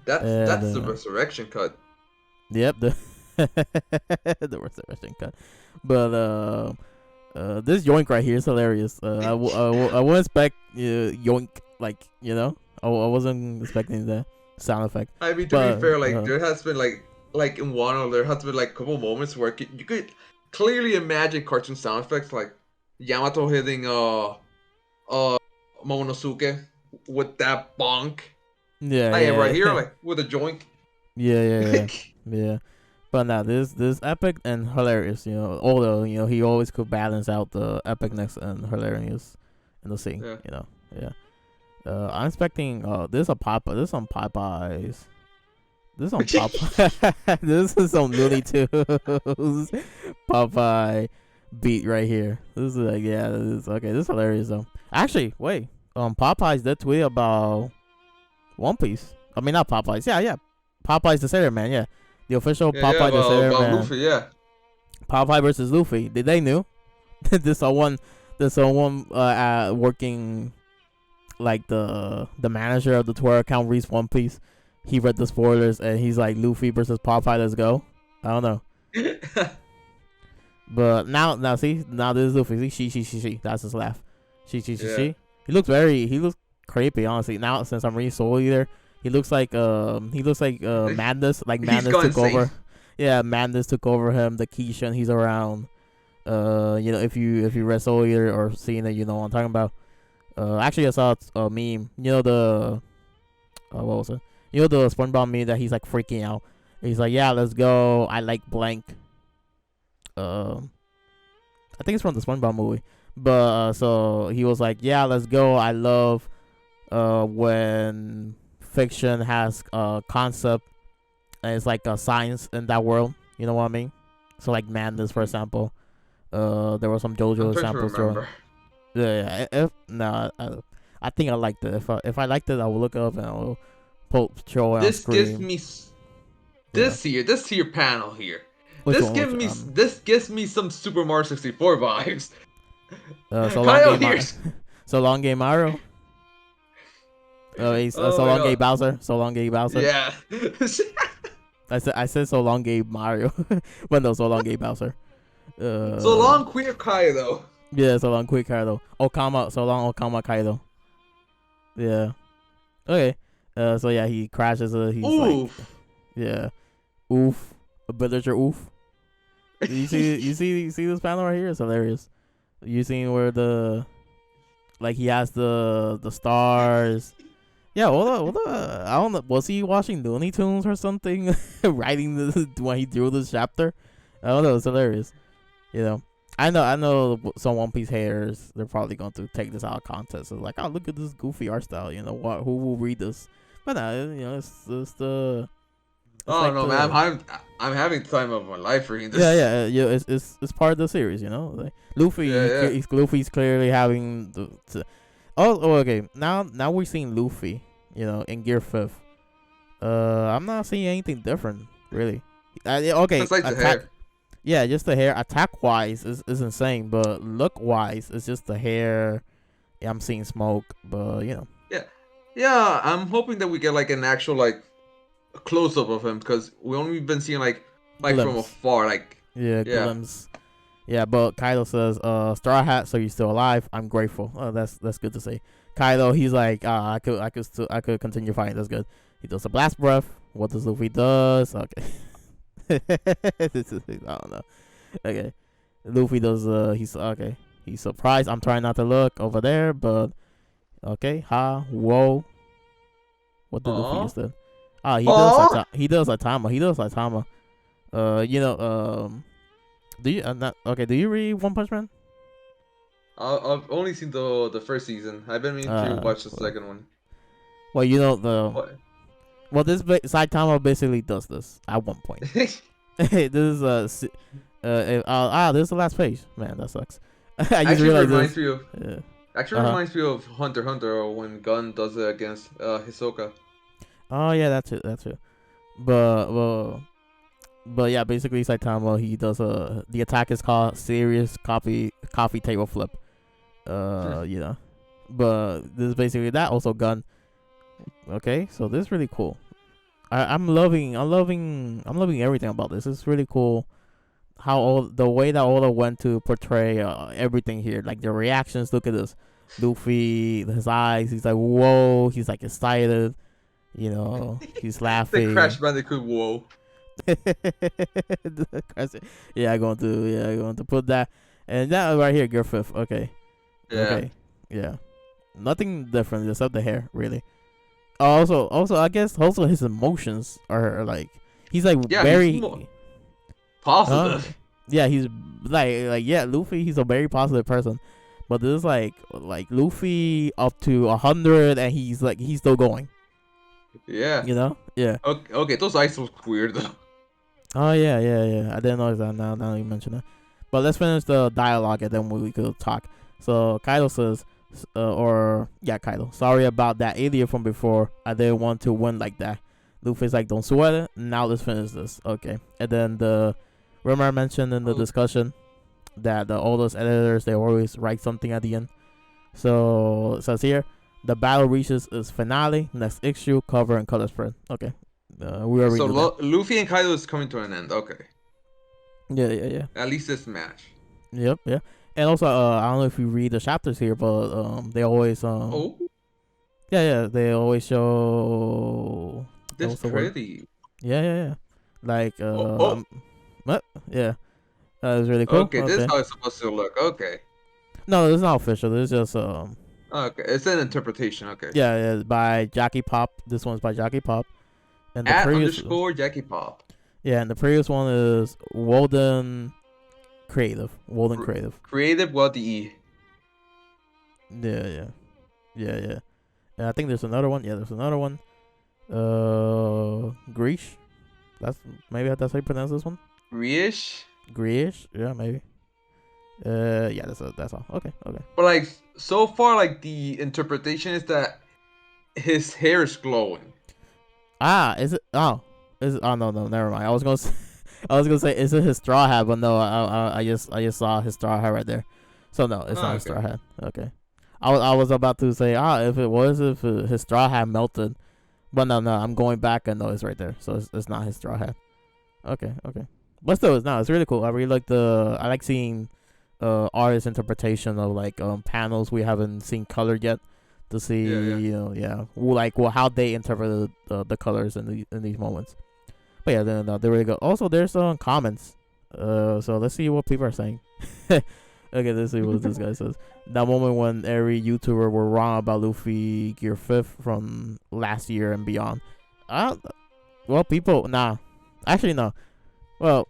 B: That's the resurrection cut.
A: Yep, the the resurrection cut. But this yoink right here is hilarious. I wouldn't expect yoink I wasn't expecting the sound effect.
B: I mean, to be fair, there has been in Wano, there has been a couple moments where you could clearly imagine cartoon sound effects like Yamato hitting Momonosuke with that bonk.
A: Yeah,
B: right here, with a joink.
A: Yeah. But now this epic and hilarious. Although he always could balance out the epicness and hilarious in the scene. Yeah. I'm expecting this on Popeye. This on Popeyes. This on Popeye. This is on Looney Tunes Popeye beat right here. This is this is okay. This is hilarious though. Actually, wait. Popeyes did tweet about One Piece. I mean, not Popeyes. Yeah. Popeyes the Sailor Man. Yeah, the official Popeye the Sailor Man.
B: Luffy, yeah.
A: Popeye versus Luffy. Did they knew? There's someone working the manager of the Twitter account reads One Piece. He read the spoilers and he's like, Luffy versus Popeye, let's go. I don't know. But now this is Luffy. She. That's his laugh. She. He looks creepy, honestly. Now since I'm reading Soul Eater, he looks like Madness. Like Madness took over. Yeah, Madness took over him. The Keisha, he's around. If you read Soul Eater or seen it, you know what I'm talking about. Actually, I saw a meme. What was it? The SpongeBob meme that he's like freaking out. He's like, yeah, let's go. I like blank. I think it's from the SpongeBob movie. But so he was like, yeah, let's go. I love when fiction has a concept and it's like a science in that world. You know what I mean? So like Madness, for example. There were some JoJo examples. I think I liked it. If I liked it, I will look it up and I will show it on screen.
B: This here panel here. This gives me some Super Mario 64 vibes.
A: So long game Mario. So long game Bowser. So long game Bowser.
B: Yeah.
A: I said so long game Mario, but no, so long game Bowser.
B: So long queer Kaido.
A: Yeah, so long queer Kaido. So long Okama Kaido. Yeah. Okay. So yeah, he crashes. He's
B: oof.
A: Like, yeah. Oof. A villager. Oof. You see this panel right here? It's hilarious. You seen where he has the stars, Yeah, I don't know. Was he watching Looney Tunes or something? Writing this when he drew this chapter? I don't know. It's hilarious. You know, I know. Some One Piece haters, they're probably going to take this out of context. It's like, oh, look at this goofy art style. You know what? Who will read this? But you know, it's the. It's
B: Oh
A: like
B: no, man! I'm having the time of my life reading this.
A: yeah. It's part of the series. You know, like Luffy.
B: Yeah.
A: Luffy's clearly having okay. Now we're seeing Luffy. You know, in Gear 5th. I'm not seeing anything different, really. Okay,
B: It's like the hair.
A: Yeah, just the hair. Attack wise is insane, but look wise, it's just the hair. Yeah, I'm seeing smoke, but you know.
B: Yeah. I'm hoping that we get like an actual like close up of him because we only been seeing like from
A: Glimpse.
B: afar, like
A: Yeah, glimpse. Yeah, but Kaido says, Straw Hat, so you're still alive. I'm grateful. Oh, that's good to see. Kaido, he's like, I could continue fighting. That's good. He does a blast breath. What does Luffy does? Okay. This is, I don't know. Okay. Luffy does he's okay. He's surprised. I'm trying not to look over there, but okay. Whoa. What did Luffy just do? Ah, he does Atama. He does Atama. You know, do you not okay? Do you read One Punch Man?
B: I've only seen the first season. I've been meaning to watch the second one.
A: Well, you know the.
B: What?
A: Well, this Saitama basically does this at one point. This is this is the last page. Man, that sucks. I just
B: actually
A: realized
B: reminds
A: this.
B: me of reminds me of Hunter x Hunter when Gun does it against Hisoka.
A: Oh yeah, that's it. But yeah, basically Saitama, he does the attack is called serious coffee table flip. You know, but this is basically that. Also Gun. Okay, so this is really cool. I'm loving everything about this. It's really cool how the way that Oda went to portray everything here, like the reactions. Look at this, Luffy, his eyes. He's like, whoa. He's like excited. You know, he's laughing.
B: The Crash Bandicoot, whoa.
A: Yeah, I'm going to put that, and that right here, Gear 5th. Okay.
B: Yeah.
A: Okay. Yeah. Nothing different except the hair, really. Also, I guess also his emotions are like he's like very
B: he's positive.
A: Yeah, he's like Luffy. He's a very positive person, but this is like Luffy up to 100, and he's still going.
B: Yeah.
A: You know. Yeah.
B: Okay. Those eyes look weird though.
A: Oh yeah. I didn't notice that now you mention it. But let's finish the dialogue and then we could talk. So Kaido says. Kaido. Sorry about that idiot from before. I didn't want to win like that. Luffy's like, don't sweat it. Now let's finish this. Okay. And then remember I mentioned in the discussion that all those editors, they always write something at the end. So it says here, the battle reaches its finale. Next issue, cover and color spread. Okay. We already. So
B: Luffy and Kaido is coming to an end. Okay.
A: Yeah.
B: At least this match.
A: Yep. Yeah. And also, I don't know if you read the chapters here, but they always they always show.
B: This pretty.
A: Yeah. Like what? Yeah, it's really cool.
B: Okay, this is how it's supposed to look. Okay.
A: No, it's not official. It's just
B: Okay, it's an interpretation. Okay.
A: Yeah, by Jackie Pop. This one's by Jackie Pop. And the
B: @ Jackie Pop.
A: Yeah, and the previous one is Walden Creative.
B: Creative with the E.
A: Yeah. And I think there's another one. Yeah, there's another one. Greesh. That's how you pronounce this one.
B: Greesh.
A: Yeah, maybe. Yeah, that's all. Okay.
B: But like so far, like the interpretation is that his hair is glowing.
A: Is it? Oh, no, never mind. I was gonna say, is it his straw hat? But no, I just saw his straw hat right there. So no, it's not his straw hat. Okay. I was about to say, if his straw hat melted, but no, I'm going back and no, it's right there. So it's not his straw hat. Okay. But still, it's really cool. I really I like seeing artist interpretation of like panels we haven't seen colored yet, to see how they interpret the colors in these moments. But yeah, they're really good. Also, there's comments. So let's see what people are saying. Okay, let's see what this guy says. That moment when every YouTuber were wrong about Luffy Gear 5th from last year and beyond. Well, people, nah. Actually, no. Well,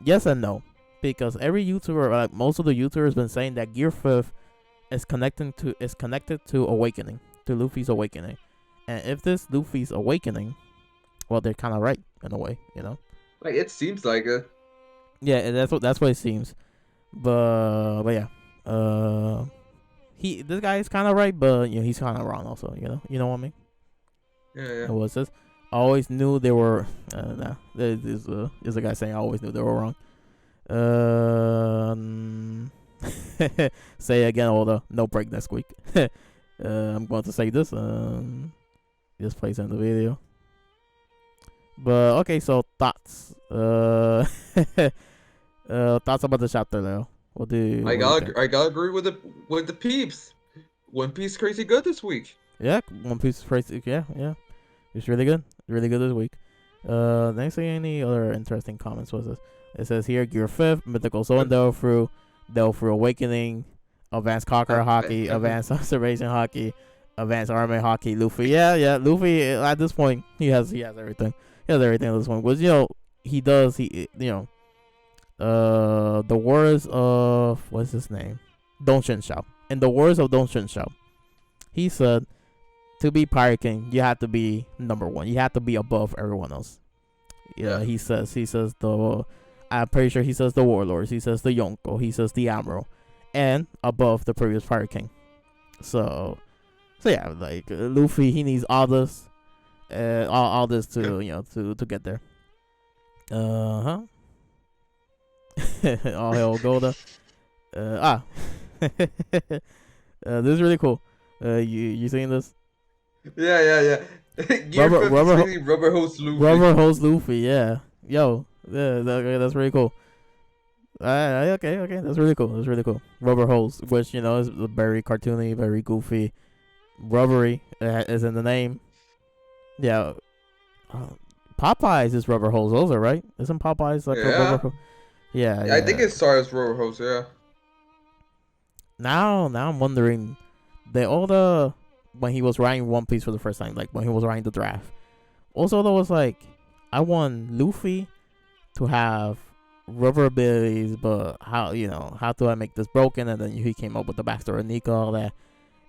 A: yes and no. Because every YouTuber, like most of the YouTubers, been saying that Gear 5th is connected to Awakening, to Luffy's Awakening. And if this Luffy's Awakening, well, they're kind of right in a way, you know.
B: Like it seems like it.
A: Yeah, that's what it seems. But yeah, this guy is kind of right, but you know he's kind of wrong also. You know what I mean?
B: Yeah.
A: What was this? I always knew they were. Nah, there's a guy saying I always knew they were wrong. Say again, Oda. No break next week. I'm going to say this. This plays in the video. But okay, so thoughts. Thoughts about the chapter, Leo. What do you?
B: I
A: what do you think?
B: gotta agree with the peeps. One Piece crazy good this week.
A: Yeah, One Piece price. Yeah. It's really good. Really good this week. Next thing, any other interesting comments was this? It says here, Gear 5th, Mythical Zone delve through Awakening, Advanced Conqueror Hockey, Advanced Observation Hockey, Advanced Army Hockey, Luffy. Yeah, Luffy at this point he has everything. He has everything at this point. Was the words of what's his name? Don Shinshao. In the words of Don Shinshao, he said, to be Pirate King, you have to be number one. You have to be above everyone else. Yeah, he says I'm pretty sure he says the Warlords, he says the Yonko, he says the Admiral, and above the previous Pirate King. So yeah, like Luffy, he needs all this, all this to to get there. All hell Golda. This is really cool. You seeing this?
B: Yeah. Rubber hose Luffy.
A: Rubber hose Luffy. Yeah. Yo. Yeah. That's really cool. Okay. That's really cool. Rubber hose, which is very cartoony, very goofy. Rubbery is in the name. Yeah. Popeyes is rubber hose also, right? Isn't Popeyes like a rubber hose? Yeah.
B: I think it starts rubber hose. Yeah.
A: Now I'm wondering, when he was writing One Piece for the first time, like when he was writing the draft, also there was like, I want Luffy to have rubber abilities, but how do I make this broken? And then he came up with the backstory of Nika, all that,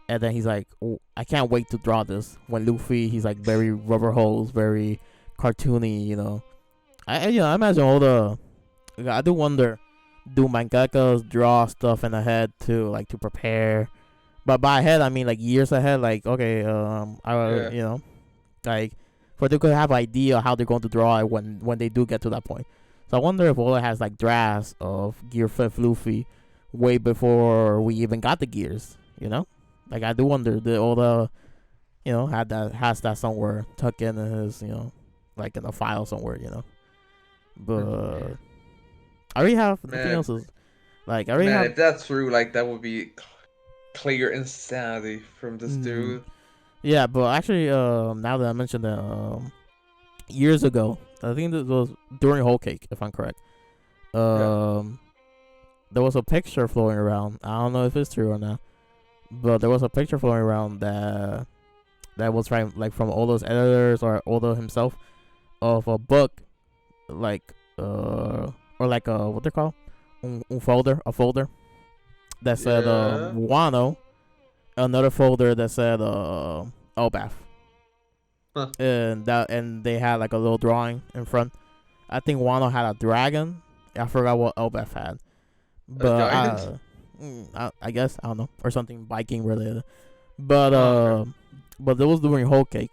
A: and then he's like, oh, I can't wait to draw this. When Luffy, he's like very rubber hose, very cartoony. I imagine I do wonder, do mangakas draw stuff in ahead to prepare? But by ahead, I mean like years ahead. Like, okay, like for they could have idea how they're going to draw it when they do get to that point. So I wonder if Oda has like drafts of Gear 5th Luffy way before we even got the gears. Like I do wonder that Oda, has that somewhere tucked in his, like in a file somewhere. But I already have nothing else. Like I already have.
B: If that's true, like that would be clear insanity from this dude.
A: Yeah, but actually, now that I mentioned that, years ago, I think this was during Whole Cake, if I'm correct. There was a picture floating around. I don't know if it's true or not, but there was a picture floating around that was from Oda's editors or Oda himself, of a book, like or like a what they call, a folder that said Wano, another folder that said Elbaf.
B: Huh.
A: And they had like a little drawing in front. I think Wano had a dragon. I forgot what Elbaf had. But I guess I don't know, or something Viking related. But but there was during Whole Cake.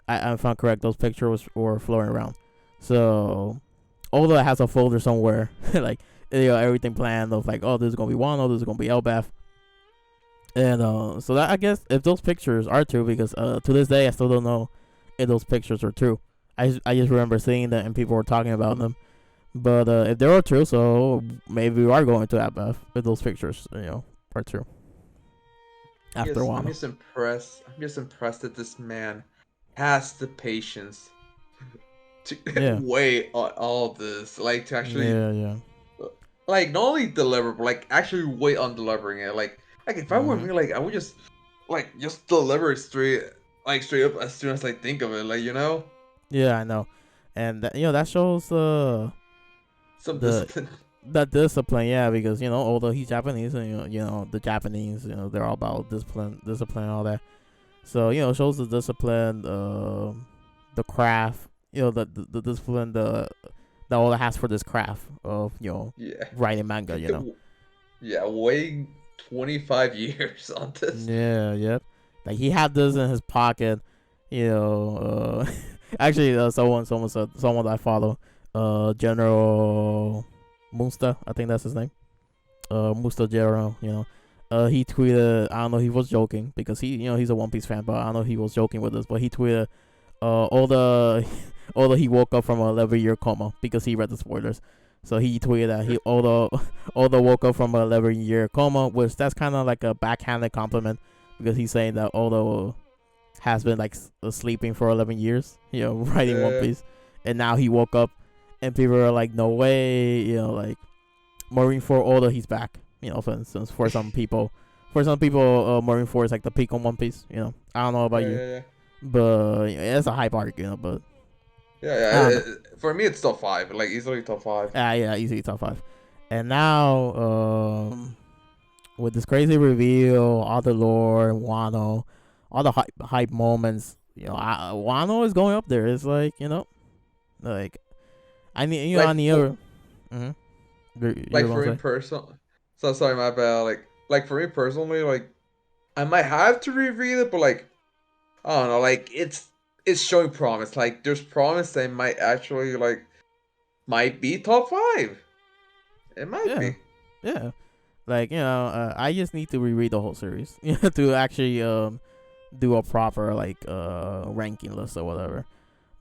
A: If I'm correct, those pictures were floating around. So Oda has a folder somewhere, like everything planned of like, oh, this is gonna be Wano, this is gonna be Elbaf. And so that, I guess, if those pictures are true, because to this day I still don't know if those pictures are true. I just remember seeing them and people were talking about them. But if they are true, so maybe we are going to Elbaf if those pictures are true. After Wano.
B: I'm just impressed that this man has the patience to wait on all this, like to actually.
A: Yeah.
B: like not only deliver, but like actually wait on delivering it. Like if I were
A: Mhm.
B: me, like I would just deliver it straight up as soon as I think of it. Like
A: Yeah, I know, and that shows
B: some
A: the
B: discipline.
A: that discipline. Yeah, because although he's Japanese, and the Japanese, they're all about discipline, and all that. So it shows the discipline, the craft, the discipline, that Oda has for this craft of
B: Yeah.
A: writing manga.
B: Yeah, waiting 25 years on this.
A: Yeah, yep. Like he had this in his pocket. Actually, someone that I follow, General Munsta, I think that's his name. Musta General, he tweeted. I don't know. He was joking because he's a One Piece fan, but I don't know. He was joking with us, but he tweeted, although he woke up from a 11-year coma because he read the spoilers. So he tweeted that although woke up from a 11-year coma, which that's kind of like a backhanded compliment because he's saying that although has been like sleeping for 11 years, writing One
B: Yeah.
A: Piece, and now he woke up, and people are like, no way, like Marineford, although he's back, for instance, for some people, Marineford is like the peak on One Piece, I don't know about you,
B: Yeah.
A: but it's a hype arc, but I
B: Yeah.
A: don't know.
B: For me, it's top 5. Like easily top 5.
A: Yeah, easy top 5. And now, with this crazy reveal, all the lore, Wano, all the hype moments, Wano is going up there. It's like, like I need,
B: Like,
A: I need other. Mm-hmm.
B: Like for me personally, so sorry, my bad. Like for me personally, like I might have to reread it, but like I don't know, like it's showing promise. Like there's promise that it might actually might be top 5. It might
A: Yeah,
B: be.
A: yeah. Like I just need to reread the whole series to actually do a proper like ranking list or whatever.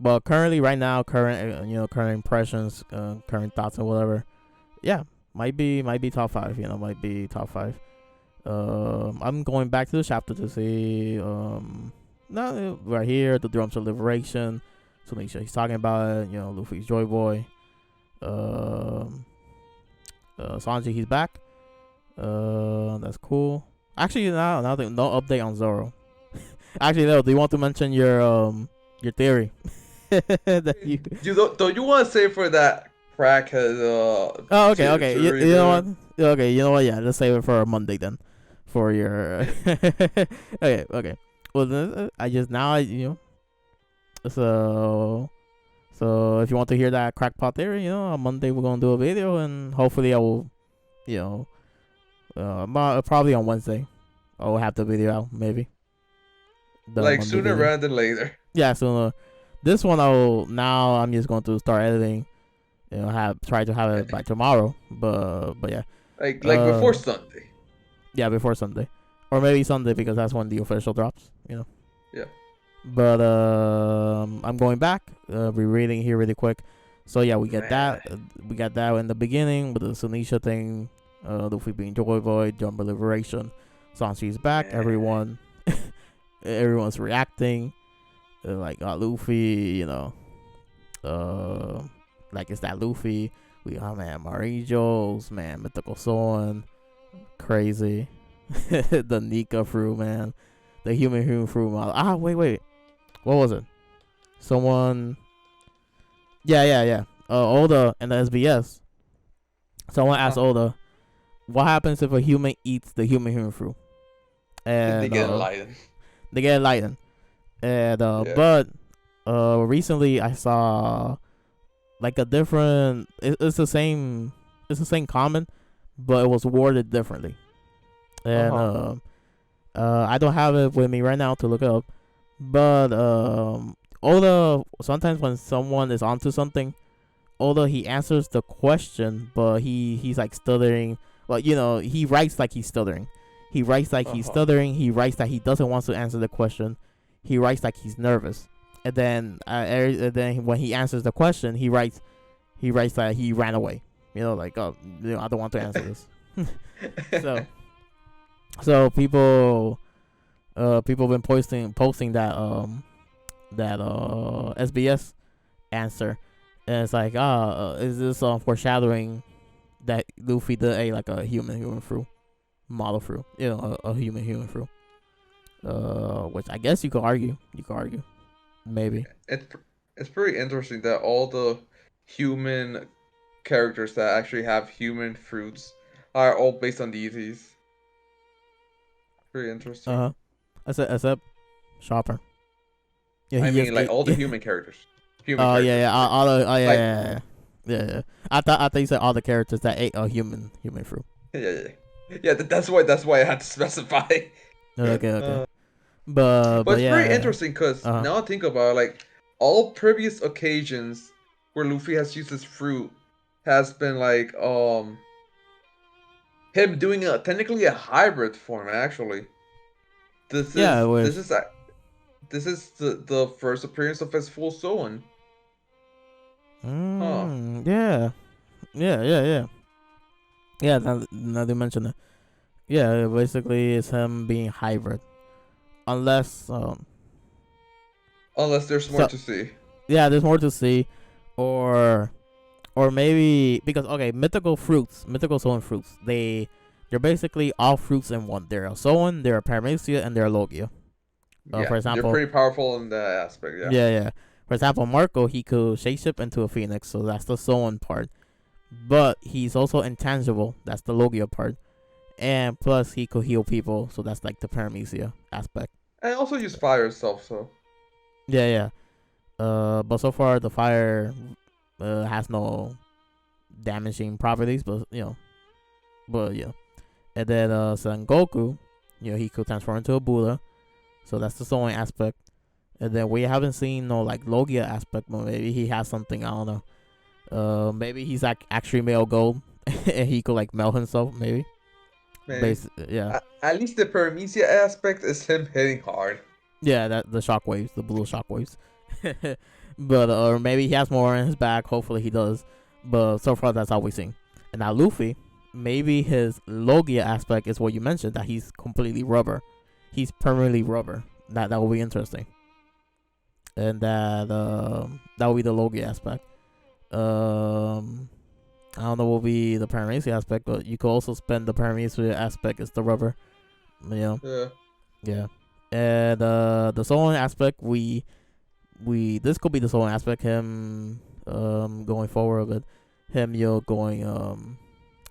A: But currently, right now, current impressions, current thoughts or whatever. Yeah, might be top 5. Might be top 5. I'm going back to the chapter to see. No, right here, the drums of liberation. So he's talking about it. Luffy's Joy Boy. Sanji, he's back. That's cool. Actually, no update on Zoro. Actually, no. Do you want to mention your theory? That
B: Don't you want to say for that crackhead?
A: Oh, okay. You know what?
B: reader?
A: Okay, you know what? Yeah, let's save it for Monday then. For your okay. Well, then, I just now so if you want to hear that crackpot theory, on Monday we're gonna do a video, and hopefully I will, probably on Wednesday I will have the video out, maybe. The
B: Like
A: Monday
B: sooner
A: video.
B: rather than later.
A: Yeah, so this one I'm just going to start editing. Try to have it by tomorrow, but yeah.
B: Like before Sunday.
A: Yeah, before Sunday, or maybe Sunday because that's when the official drops.
B: Yeah.
A: But I'm going back, rereading here really quick. So yeah, we get that. We got that in the beginning with the Sunisha thing, Luffy being Joy Boy, Jumbo Liberation. Sanji's back.
B: Yeah.
A: Everyone's reacting. Like Luffy, like it's that Luffy. We man, Marijo's man, Mythical Sword, crazy. The Nika fruit, man. The human fruit model. Wait. What was it? Someone. Yeah. Oda and the SBS. Someone asked Oda, what happens if a human eats the human fruit? And
B: They get enlightened.
A: They get enlightened. And
B: Yeah.
A: but recently I saw like a different. It's the same. It's the same comment, but it was worded differently. And I don't have it with me right now to look it up. But Oda, sometimes when someone is onto something, Oda, he answers the question, but he's like stuttering. Well, he writes like he's stuttering. He writes like he's stuttering. He writes that he doesn't want to answer the question. He writes like he's nervous. And then when he answers the question, he writes that he ran away. Like, I don't want to answer this. So people been posting that SBS answer, and it's like, is this foreshadowing that Luffy did a human fruit model fruit, a human fruit. Which I guess you could argue. Maybe.
B: It's pretty interesting that all the human characters that actually have human fruits are all based on deities. Pretty interesting.
A: Except Chopper. Yeah,
B: I
A: he just
B: mean, like
A: ate.
B: all the
A: Yeah.
B: human characters. Human
A: Oh
B: characters.
A: yeah. All the, oh yeah,
B: Like-
A: yeah. I thought you said all the characters that ate a human fruit.
B: Yeah. That's why I had to specify.
A: Okay. But
B: But it's
A: yeah.
B: pretty interesting because
A: Uh-huh.
B: now I think about it, like all previous occasions where Luffy has used his fruit has been like him doing technically a hybrid form actually. This
A: Yeah,
B: is
A: it was.
B: this is the first appearance of his full Zoan.
A: Yeah. Yeah, now they mention it. Yeah, basically it's him being hybrid. Unless
B: Unless there's more to see.
A: yeah, there's more to see, or maybe because mythical Zoan fruits, they're basically all fruits in one. They're a Zoan, they're a Paramecia, and they're a Logia.
B: Yeah,
A: For example,
B: they're pretty powerful in that aspect.
A: yeah. For example, Marco, he could shapeshift into a phoenix, so that's the Zoan part. But he's also intangible, that's the Logia part. And plus, he could heal people, so that's like the Paramecia aspect.
B: And also use fire itself, so.
A: Yeah. But so far the fire has no damaging properties, but yeah. And then Sengoku, he could transform into a Buddha, so that's the Zoan aspect. And then we haven't seen no like Logia aspect, but maybe he has something, I don't know. Maybe he's like actually made of gold, and he could like melt himself, maybe.
B: Maybe.
A: Yeah.
B: At least the Paramecia aspect is him hitting hard.
A: Yeah, that the shockwaves, the blue shockwaves. But or maybe he has more in his bag. Hopefully he does. But so far that's all we've seen. And now Luffy, maybe his Logia aspect is what you mentioned, that he's completely rubber. He's permanently rubber. That will be interesting. And that will be the Logia aspect. I don't know what will be the Paramecia aspect, but you could also spend the Paramecia aspect as the rubber.
B: Yeah.
A: And the Zoan aspect, this could be the Zoan aspect, him going forward with him going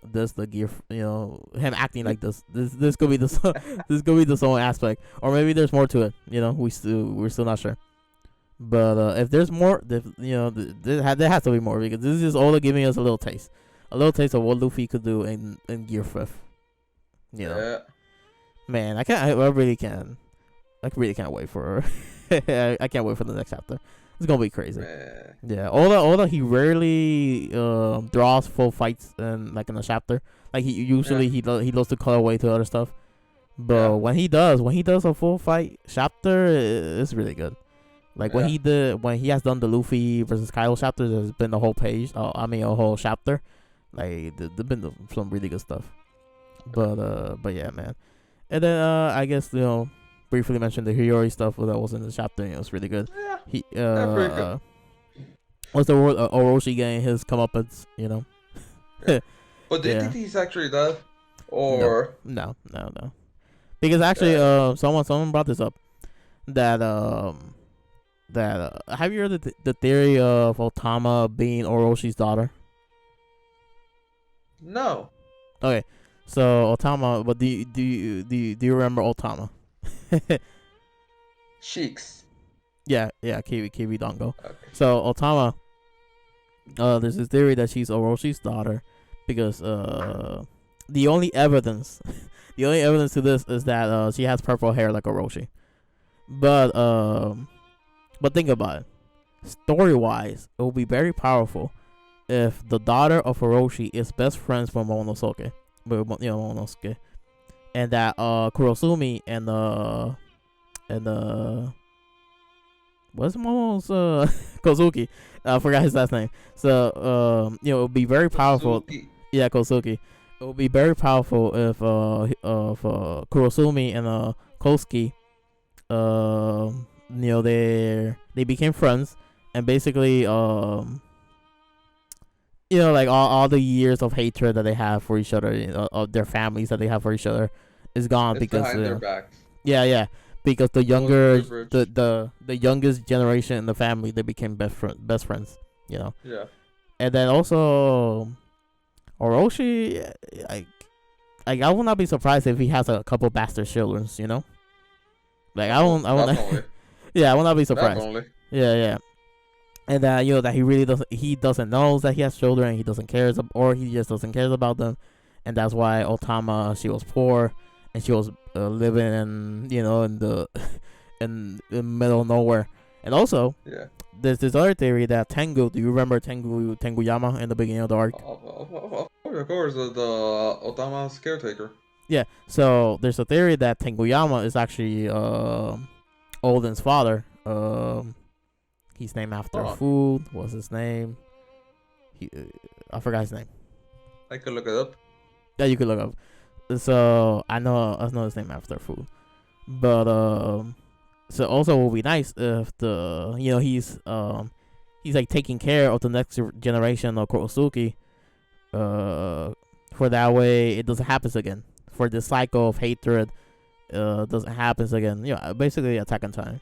A: the gear, him acting like this. This could be the this could be the Zoan aspect, or maybe there's more to it. We're still not sure. But if there's more, there has to be more, because this is just all giving us a little taste of what Luffy could do in Gear 5.
B: Yeah.
A: Man, I really can't wait for. I can't wait for the next chapter. It's gonna be crazy.
B: Man.
A: Yeah, although he rarely draws full fights in a chapter. Like he usually he loves to cut away to other stuff. But when he does a full fight chapter, it's really good. Like when he has done the Luffy versus Kylo chapter, there's been a whole page. A whole chapter. Like there's been some really good stuff. But yeah, man. And then I guess briefly mentioned the Hiyori stuff that was in the chapter. It was really good.
B: Yeah.
A: He what's the word? Orochi getting his comeuppance.
B: But do you think he's actually dead? Or
A: no. Because actually, someone brought this up that have you heard the theory of Otama being Oroshi's daughter?
B: no.
A: Okay, so Otama, but do you remember Otama?
B: Sheiks.
A: Yeah, Kiwi Dongo.
B: Okay.
A: So Otama, there's this theory that she's Oroshi's daughter because the only evidence to this is that she has purple hair like Orochi. But think about it. Story-wise, it will be very powerful if the daughter of Orochi is best friends with Momonosuke, and that Kurosumi and what's Momo's Kozuki? I forgot his last name. So it would be very powerful.
B: Suzuki.
A: Yeah, Kozuki. It would be very powerful if Kurosumi and Kosuke they became friends, and basically like all the years of hatred that they have for each other, of their families that they have for each other, is gone
B: It's
A: because
B: behind their backs.
A: yeah, because the
B: It was
A: younger
B: privilege.
A: the youngest generation in the family, they became best friends,
B: Yeah.
A: and then also Orochi, like I will not be surprised if he has a couple bastard children, like I won't
B: Definitely.
A: yeah, I will not be surprised.
B: Definitely.
A: Yeah. And that that he doesn't know that he has children, he doesn't cares or he just doesn't cares about them, and that's why Otama, she was poor and she was living in in the in the middle of nowhere. And also
B: Yeah.
A: there's this other theory that Tengu, do you remember Tenguyama in the beginning of the arc?
B: Of course, the Otama's caretaker.
A: Yeah, so there's a theory that Tenguyama is actually Olden's father. He's named after
B: Oh.
A: food. What's his name? I forgot his name.
B: I could look it up.
A: Yeah, you could look up. So I know his name after food. But so also it would be nice if the he's like taking care of the next generation of Kurosuke. For that way it doesn't happen again. For the cycle of hatred doesn't happen again. Basically Attack on Titan.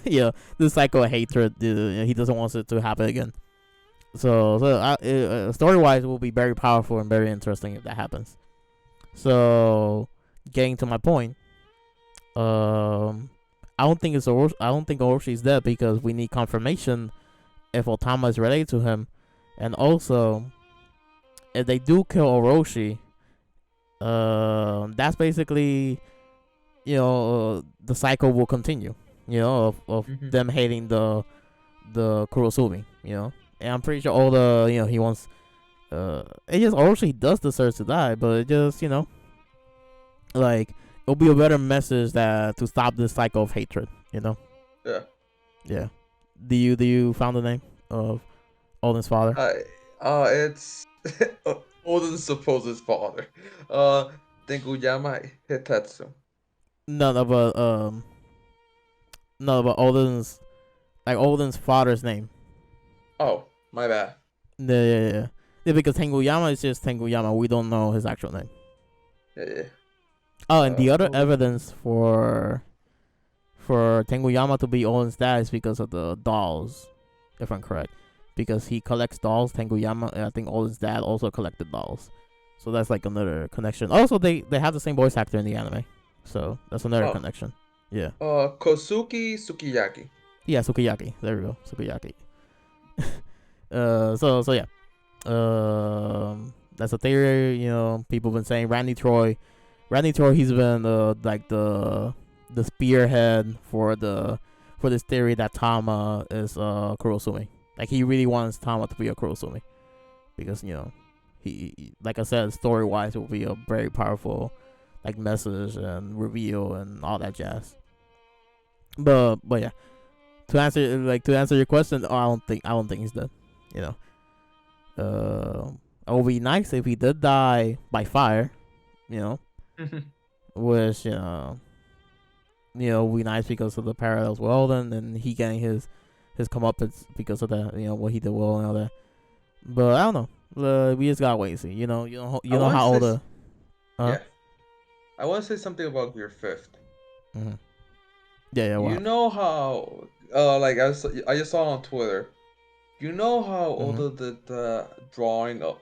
A: The cycle of hatred, he doesn't want it to happen again. So story wise, it will be very powerful and very interesting if that happens. So getting to my point, I don't think Orochi's dead because we need confirmation if Otama is related to him, and also if they do kill Orochi, that's basically the cycle will continue. Of
B: Mhm.
A: them hating the Kurosumi. And I'm pretty sure all the he wants. It just Orochi does deserve to die, but it just like it'll be a better message that to stop this cycle of hatred.
B: Yeah.
A: Yeah. Do you found the name of Odin's father?
B: It's Oden's supposed father. Tenguyama Hitetsu.
A: No, but Odin's father's name.
B: Oh, my bad.
A: Yeah. Because Tenguyama is just Tenguyama. We don't know his actual name.
B: Yeah.
A: Oh, and the other
B: Oden.
A: evidence for Tenguyama to be Odin's dad is because of the dolls, if I'm correct. Because he collects dolls, Tenguyama, and I think Odin's dad also collected dolls. So that's like another connection. Also, they have the same voice actor in the anime. So that's another connection. Yeah.
B: Kosuke Sukiyaki.
A: Yeah, Sukiyaki. There we go. Sukiyaki. So yeah. That's a theory, people been saying Randy Troy, he's been like the spearhead for this theory that Tama is Kurosumi. Like he really wants Tama to be a Kurosumi. Because, he like I said, story wise it will be a very powerful like message and reveal and all that jazz. But yeah. To answer your question, I don't think he's dead. It would be nice if he did die by fire, which would be nice because of the parallels with Elden and he getting his comeuppance because of that, what he did well and all that. But I don't know. We just gotta wait and see. You know how old the.
B: Yeah. I want to say something about Gear 5th.
A: Mm-hmm. Yeah.
B: You know how, like I just saw on Twitter. You know how Oda did the drawing of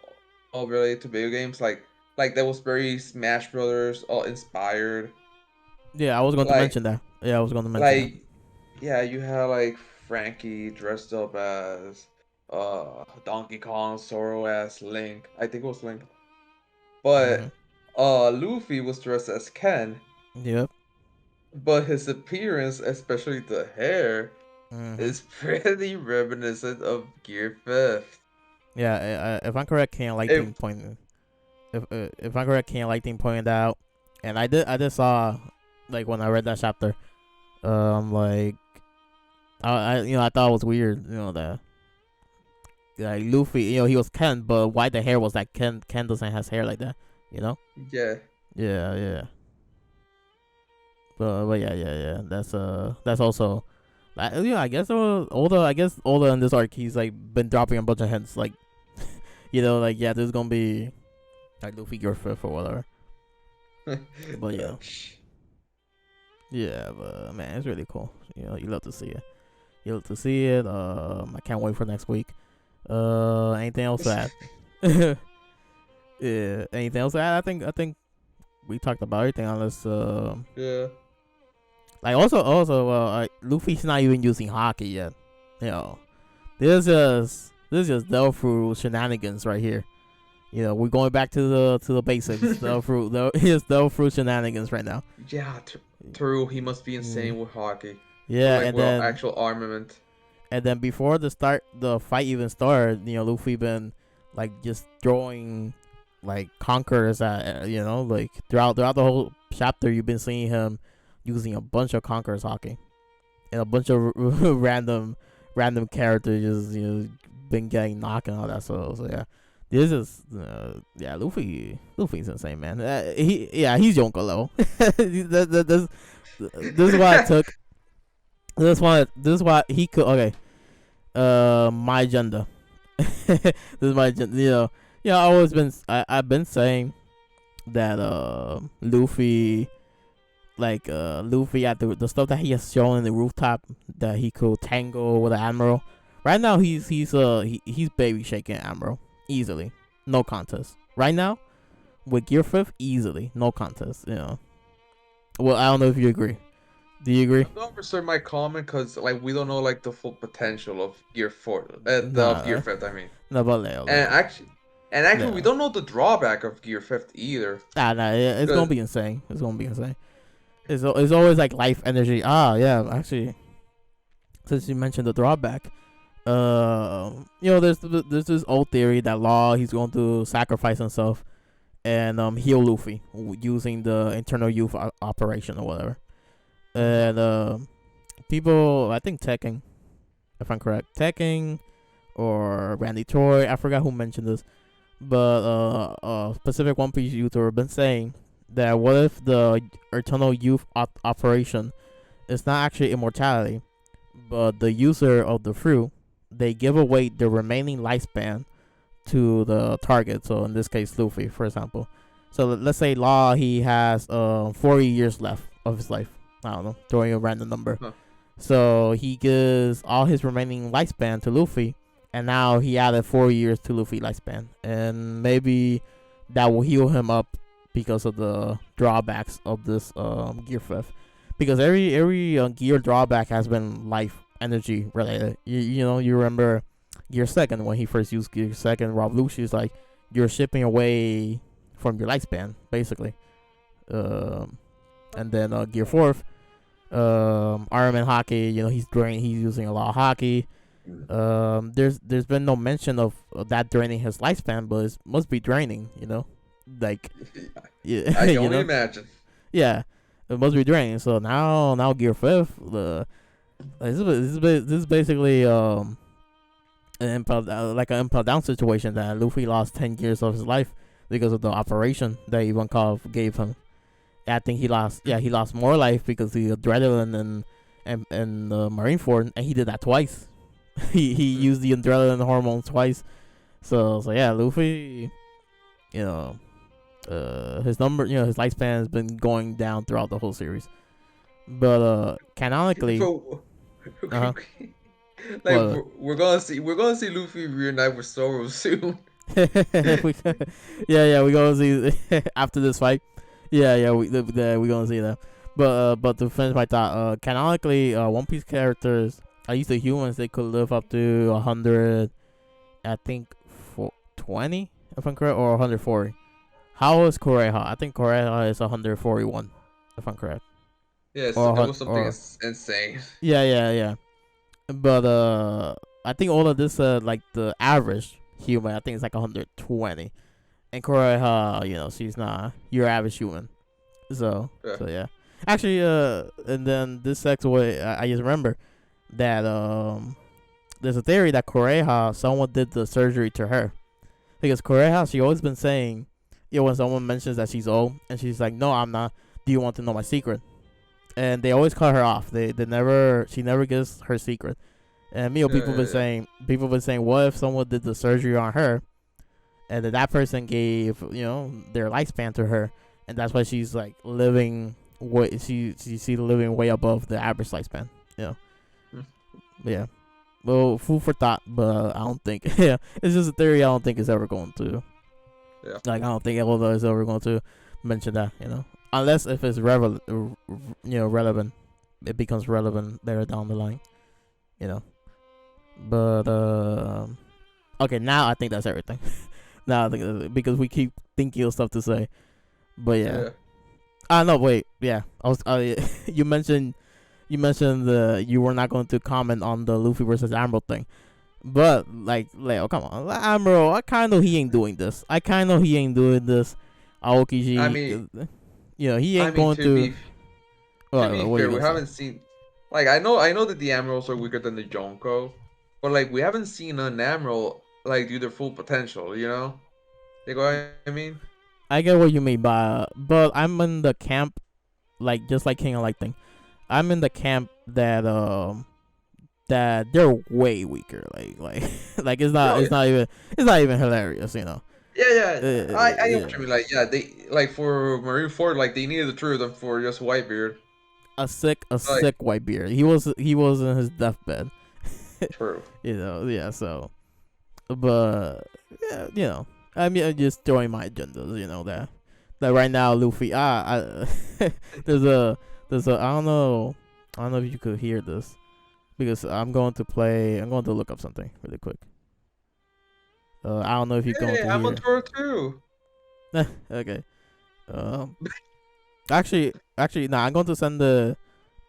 B: related to video games, like that was very Smash Brothers inspired.
A: Yeah, I was going to mention that. Yeah, I was going to mention that.
B: Yeah, you had like Frankie dressed up as Donkey Kong, Zoro as Link. I think it was Link. But Luffy was dressed as Ken.
A: Yep.
B: But his appearance, especially the hair, is pretty reminiscent of Gear 5th.
A: Yeah, if I'm correct, Ken Lighting pointed. If I'm correct, Ken Lighting pointed out, and I did saw, like when I read that chapter, like, I thought it was weird, that, like Luffy, he was Ken, but why the hair was like Ken doesn't have hair like that,
B: Yeah.
A: Yeah. But yeah. That's also, I guess Oda in this arc he's like been dropping a bunch of hints, like, like yeah, there's gonna be like Luffy your fifth or whatever. But yeah, but man, it's really cool. You love to see it. You love to see it. I can't wait for next week. Anything else to add? Yeah, anything else to add? I think we talked about everything unless
B: Yeah.
A: like also Luffy's not even using hockey yet. This is just Delphi shenanigans right here. We're going back to the basics. Delphi shenanigans right now.
B: Yeah, true. He must be insane with hockey.
A: Yeah,
B: Like,
A: and
B: with
A: then
B: actual armament.
A: and then before the fight even started, Luffy been like just throwing like conquerors at like throughout the whole chapter. You've been seeing him using a bunch of conquerors hockey and a bunch of random characters just been getting knocked and all that. So yeah. This is Luffy's insane, man. He's Yonko level. This is what I took. This is what he could. Okay, my agenda. This is my agenda. I've been saying that Luffy, like Luffy at the stuff that he has shown in the rooftop that he could tangle with the admiral. Right now he's baby shaking admiral. Easily, no contest. Right now, with Gear 5th, easily, no contest. Well, I don't know if you agree. Do you agree?
B: I don't understand my comment because like we don't know like the full potential of Gear 4, Gear 5th. I mean,
A: No, but Leo.
B: And we don't know the drawback of Gear 5th either.
A: It's gonna be insane. It's gonna be insane. It's always like life energy. Yeah, actually, since you mentioned the drawback. There's this old theory that Law he's going to sacrifice himself and heal Luffy using the internal youth operation or whatever. And people, I think Tekken, if I'm correct, Tekken or Randy Troy, I forgot who mentioned this, but specific One Piece YouTuber been saying that what if the internal youth operation is not actually immortality, but the user of the fruit, they give away the remaining lifespan to the target. So in this case, Luffy, for example. So let's say Law, he has 40 years left of his life. I don't know, throwing a random number.
B: Huh.
A: So he gives all his remaining lifespan to Luffy, and now he added 4 years to Luffy lifespan, and maybe that will heal him up because of the drawbacks of this Gear 5th. Because every gear drawback has been life energy related. You remember Gear 2nd when he first used Gear 2nd. Rob Lucci's like you're shipping away from your lifespan basically. And then Gear 4th, Iron Man hockey. He's using a lot of hockey. There's been no mention of that draining his lifespan, but it must be draining. Like yeah,
B: I can only imagine.
A: Yeah, it must be draining. So now Gear 5th. This is basically an impel down situation that Luffy lost 10 years of his life because of the operation that Ivankov gave him. I think he lost more life because the adrenaline and the Marineford, and he did that twice. he used the adrenaline hormone twice. So yeah, Luffy, his number, his lifespan has been going down throughout the whole series. But canonically,
B: like we're gonna see Luffy reunite with Zoro soon.
A: We're gonna see after this fight. We're gonna see that. But to finish my thought, canonically, One Piece characters, at least the humans, they could live up to 100, I think 20, if I'm correct, or 140. How is Koreha? I think Koreha is 141, if I'm correct.
B: Yes, it was something insane.
A: Yeah. But I think all of this, like the average human, I think it's like 120. And Koreha, she's not your average human. So yeah. Actually, and then this sex way, I just remember that there's a theory that Koreha, someone did the surgery to her, because Koreha, she always been saying, when someone mentions that she's old, and she's like, no, I'm not. Do you want to know my secret? And they always cut her off. She never gives her secret. And people been saying, what if someone did the surgery on her, and then that person gave their lifespan to her, and that's why she's like living she's living way above the average lifespan. Yeah. Well, food for thought, but I don't think. Yeah, it's just a theory. I don't think it's ever going to.
B: Yeah.
A: Like I don't think Elda is ever going to mention that. Unless if it's relevant, it becomes relevant later down the line. But okay, now I think that's everything. Now I think that's it, because we keep thinking of stuff to say. But yeah. No, wait. Yeah, I was. You mentioned you were not going to comment on the Luffy versus Emerald thing, but like, oh, come on, Emerald. I kind of he ain't doing this. Aokiji.
B: I mean,
A: he ain't going to.
B: Be fair, we haven't seen. Like, I know that the Emeralds are weaker than the Jonko, but like we haven't seen an Emerald like do their full potential. You know what I mean?
A: I get what you mean, but I'm in the camp, like just like King of Lightning. I'm in the camp that they're way weaker. Like it's not even hilarious.
B: Yeah. I get what you mean. Like, yeah, they like for Marineford, like they needed the two of them for just Whitebeard.
A: A sick Whitebeard. He was in his deathbed.
B: True.
A: Yeah. So, but yeah, I'm just throwing my agendas. That right now Luffy. There's a I don't know if you could hear this, because I'm going to look up something really quick. I don't know if you're going to hear.
B: I'm on tour too.
A: Okay. Actually, I'm going to send it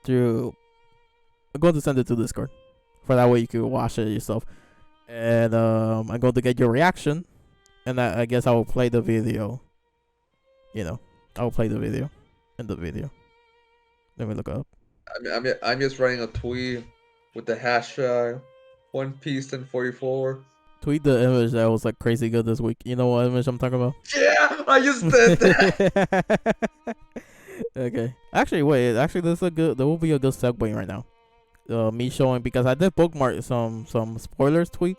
A: to Discord, for that way you can watch it yourself. And I'm going to get your reaction, and I guess I will play the video. I will play the video in the video. Let me look up.
B: I'm just writing a tweet with the hashtag One Piece 1044.
A: Tweet the image that was like crazy good this week. You know what image I'm talking about?
B: Yeah, I just did that.
A: Okay. Actually, wait. Actually, there will be a good segue right now. Me showing, because I did bookmark some spoilers tweet.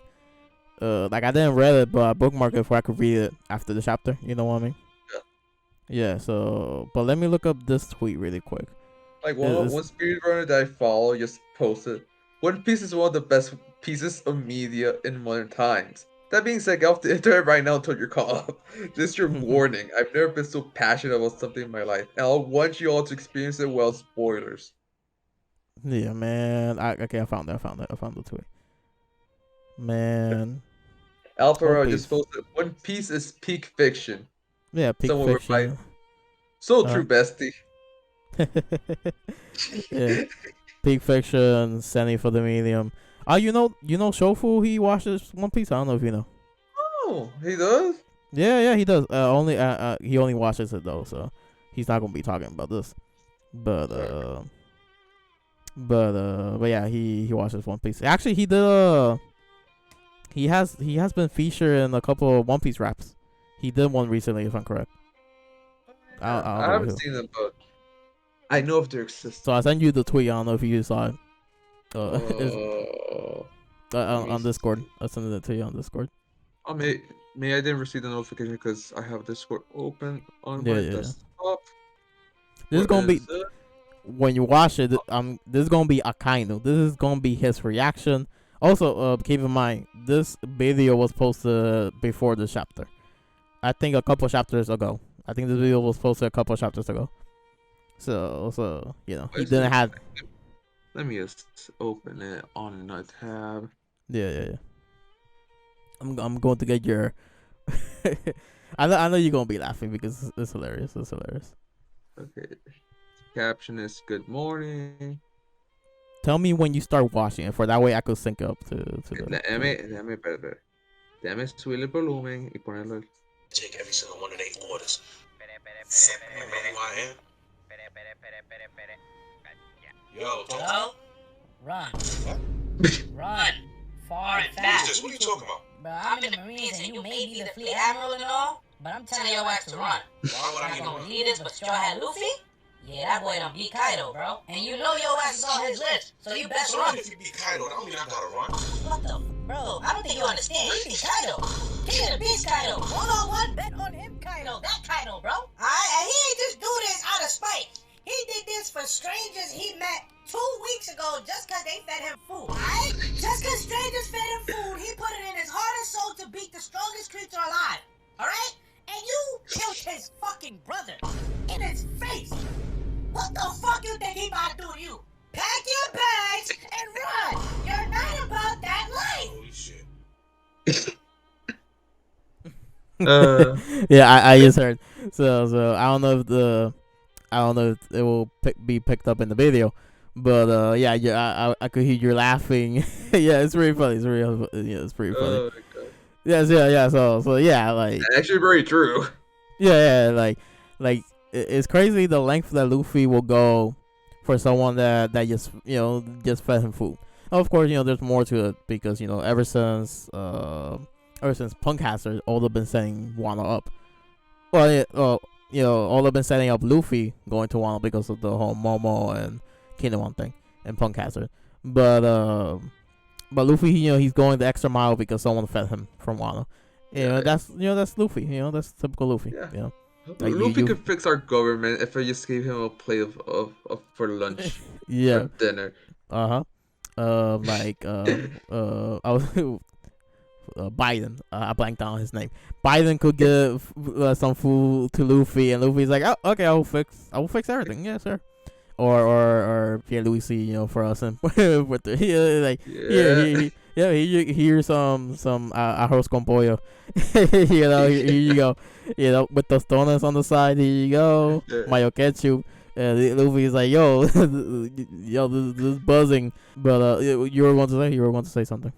A: Like I didn't read it, but I bookmarked it so I could read it after the chapter. You know what I mean? Yeah. So, but let me look up this tweet really quick.
B: Like one speedrunner that I follow just posted, One Piece is one of the best pieces of media in modern times. That being said, get off the internet right now until you're caught up. This is your warning. I've never been so passionate about something in my life, and I want you all to experience it without spoilers.
A: Yeah, man. I found the tweet. Man.
B: Alpha just posted, One Piece is peak fiction.
A: Yeah, peak
B: Someone
A: fiction.
B: Replied, so true, bestie.
A: Yeah. Peak fiction, sending for the medium. You know Shofu, he watches One Piece. I don't know if you know.
B: Oh, he does?
A: Yeah, he does. He only watches it though, so he's not gonna be talking about this. But yeah, he watches One Piece. Actually, he did. He has been featured in a couple of One Piece raps. He did one recently, if I'm correct.
B: I haven't seen them, but I know if they're existing.
A: So I sent you the tweet. I don't know if you saw it. On Discord. I sent it to you on Discord.
B: Oh, maybe I didn't receive the notification because I have Discord open on my desktop.
A: This is gonna be when you watch it. This is gonna be Akainu. This is gonna be his reaction. Also, keep in mind this video was posted before the chapter. I think a couple chapters ago. I think this video was posted a couple chapters ago. So he didn't have.
B: Let me just open it on another tab.
A: Yeah. I'm going to get your. I know you're gonna be laughing because it's hilarious.
B: Okay. Caption is good morning.
A: Tell me when you start watching it, for that way I could sync up to the.
B: Déjame subir el volumen y ponerlo.
C: Take every single one of their orders. Fuck me, man, who I am. Yo,
E: Hello? Run. Run. Far and
C: Who's
E: fast.
C: this? What are you talking about?
E: Bro, I'm in the Marines and you may be the fleet admiral and all, but I'm telling your ass to run.
C: Why would I
E: I
C: even
E: don't
C: run?
E: believe this, but Straw Hat Luffy? Yeah, that boy done beat Kaido, bro. And you know your ass is on his list, so you best
C: So
E: run.
C: if you beat Kaido, that don't mean I gotta run.
E: What the? Bro, I don't think you understand. He beat Kaido. King of the Beast Kaido. 101 bet on him Kaido. That Kaido, bro. Alright, and he ain't just do this out of spite. He did this for strangers he met 2 weeks ago just cause they fed him food, alright? Just cause strangers fed him food, he put it in his heart and soul to beat the strongest creature alive, alright? And you killed his fucking brother in his face. What the fuck you think he about to do to you? Pack your bags and run. You're not about that life.
C: Holy shit.
A: Yeah, I just heard. So I don't know if it will be picked up in the video, but yeah, I could hear you laughing. Yeah, it's pretty funny. It's pretty funny.
B: Oh my God.
A: Yes, yeah. So yeah, like
B: Actually, very true.
A: yeah, it's crazy the length that Luffy will go for someone that just just fed him food. Of course, there's more to it because ever since Punk Hazard, all they've been setting Wano up. Well, all they've been setting up Luffy going to Wano because of the whole Momo and Kinemon thing and Punk Hazard. But Luffy, he's going the extra mile because someone fed him from Wano. That's Luffy. That's typical Luffy.
B: Yeah.
A: Like
B: Luffy could fix our government if I just gave him a plate of for lunch.
A: Yeah.
B: For dinner.
A: I was Biden. I blanked on his name. Biden could give some food to Luffy, and Luffy's like, "Oh, okay, I will fix everything." Yeah, sir. Or Pierre-Louis, for us and with the here's some arroz con pollo. Here you go. With those donuts on the side. Here you go. Mayo ketchup. Luffy's like, yo, this is buzzing. But you were going to say something.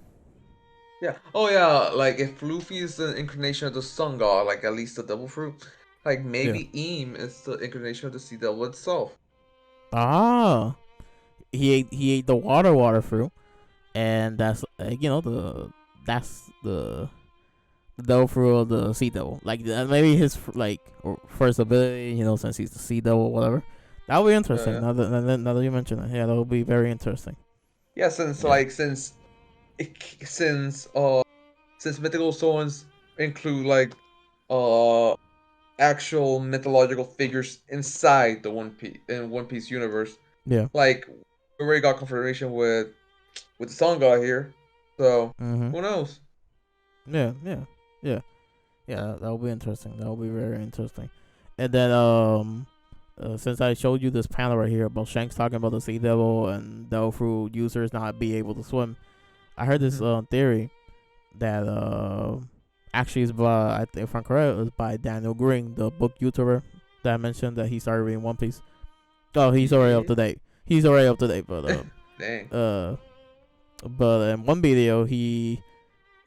B: Yeah. Oh yeah. Like if Luffy is the incarnation of the sun god, like at least the devil fruit, like maybe Eam is the incarnation of the sea devil itself.
A: Ah, he ate the water fruit, and that's the devil fruit of the sea devil. Like maybe his first ability, since he's the sea devil, whatever. That would be interesting.
B: Yeah.
A: Now that you mention it, that would be very interesting.
B: Yeah, since mythical stones include actual mythological figures inside the One Piece universe.
A: Yeah.
B: Like we already got confirmation with the sun god here. So
A: Mm-hmm.
B: who knows?
A: Yeah. That will be interesting. That will be very interesting. And then since I showed you this panel right here about Shanks talking about the Sea Devil and Devil Fruit users not be able to swim, I heard this theory that actually is by, if I'm correct, it was by Daniel Green, the book YouTuber that I mentioned that he started reading One Piece. Oh, he's already up to date. But
B: Dang.
A: but in one video he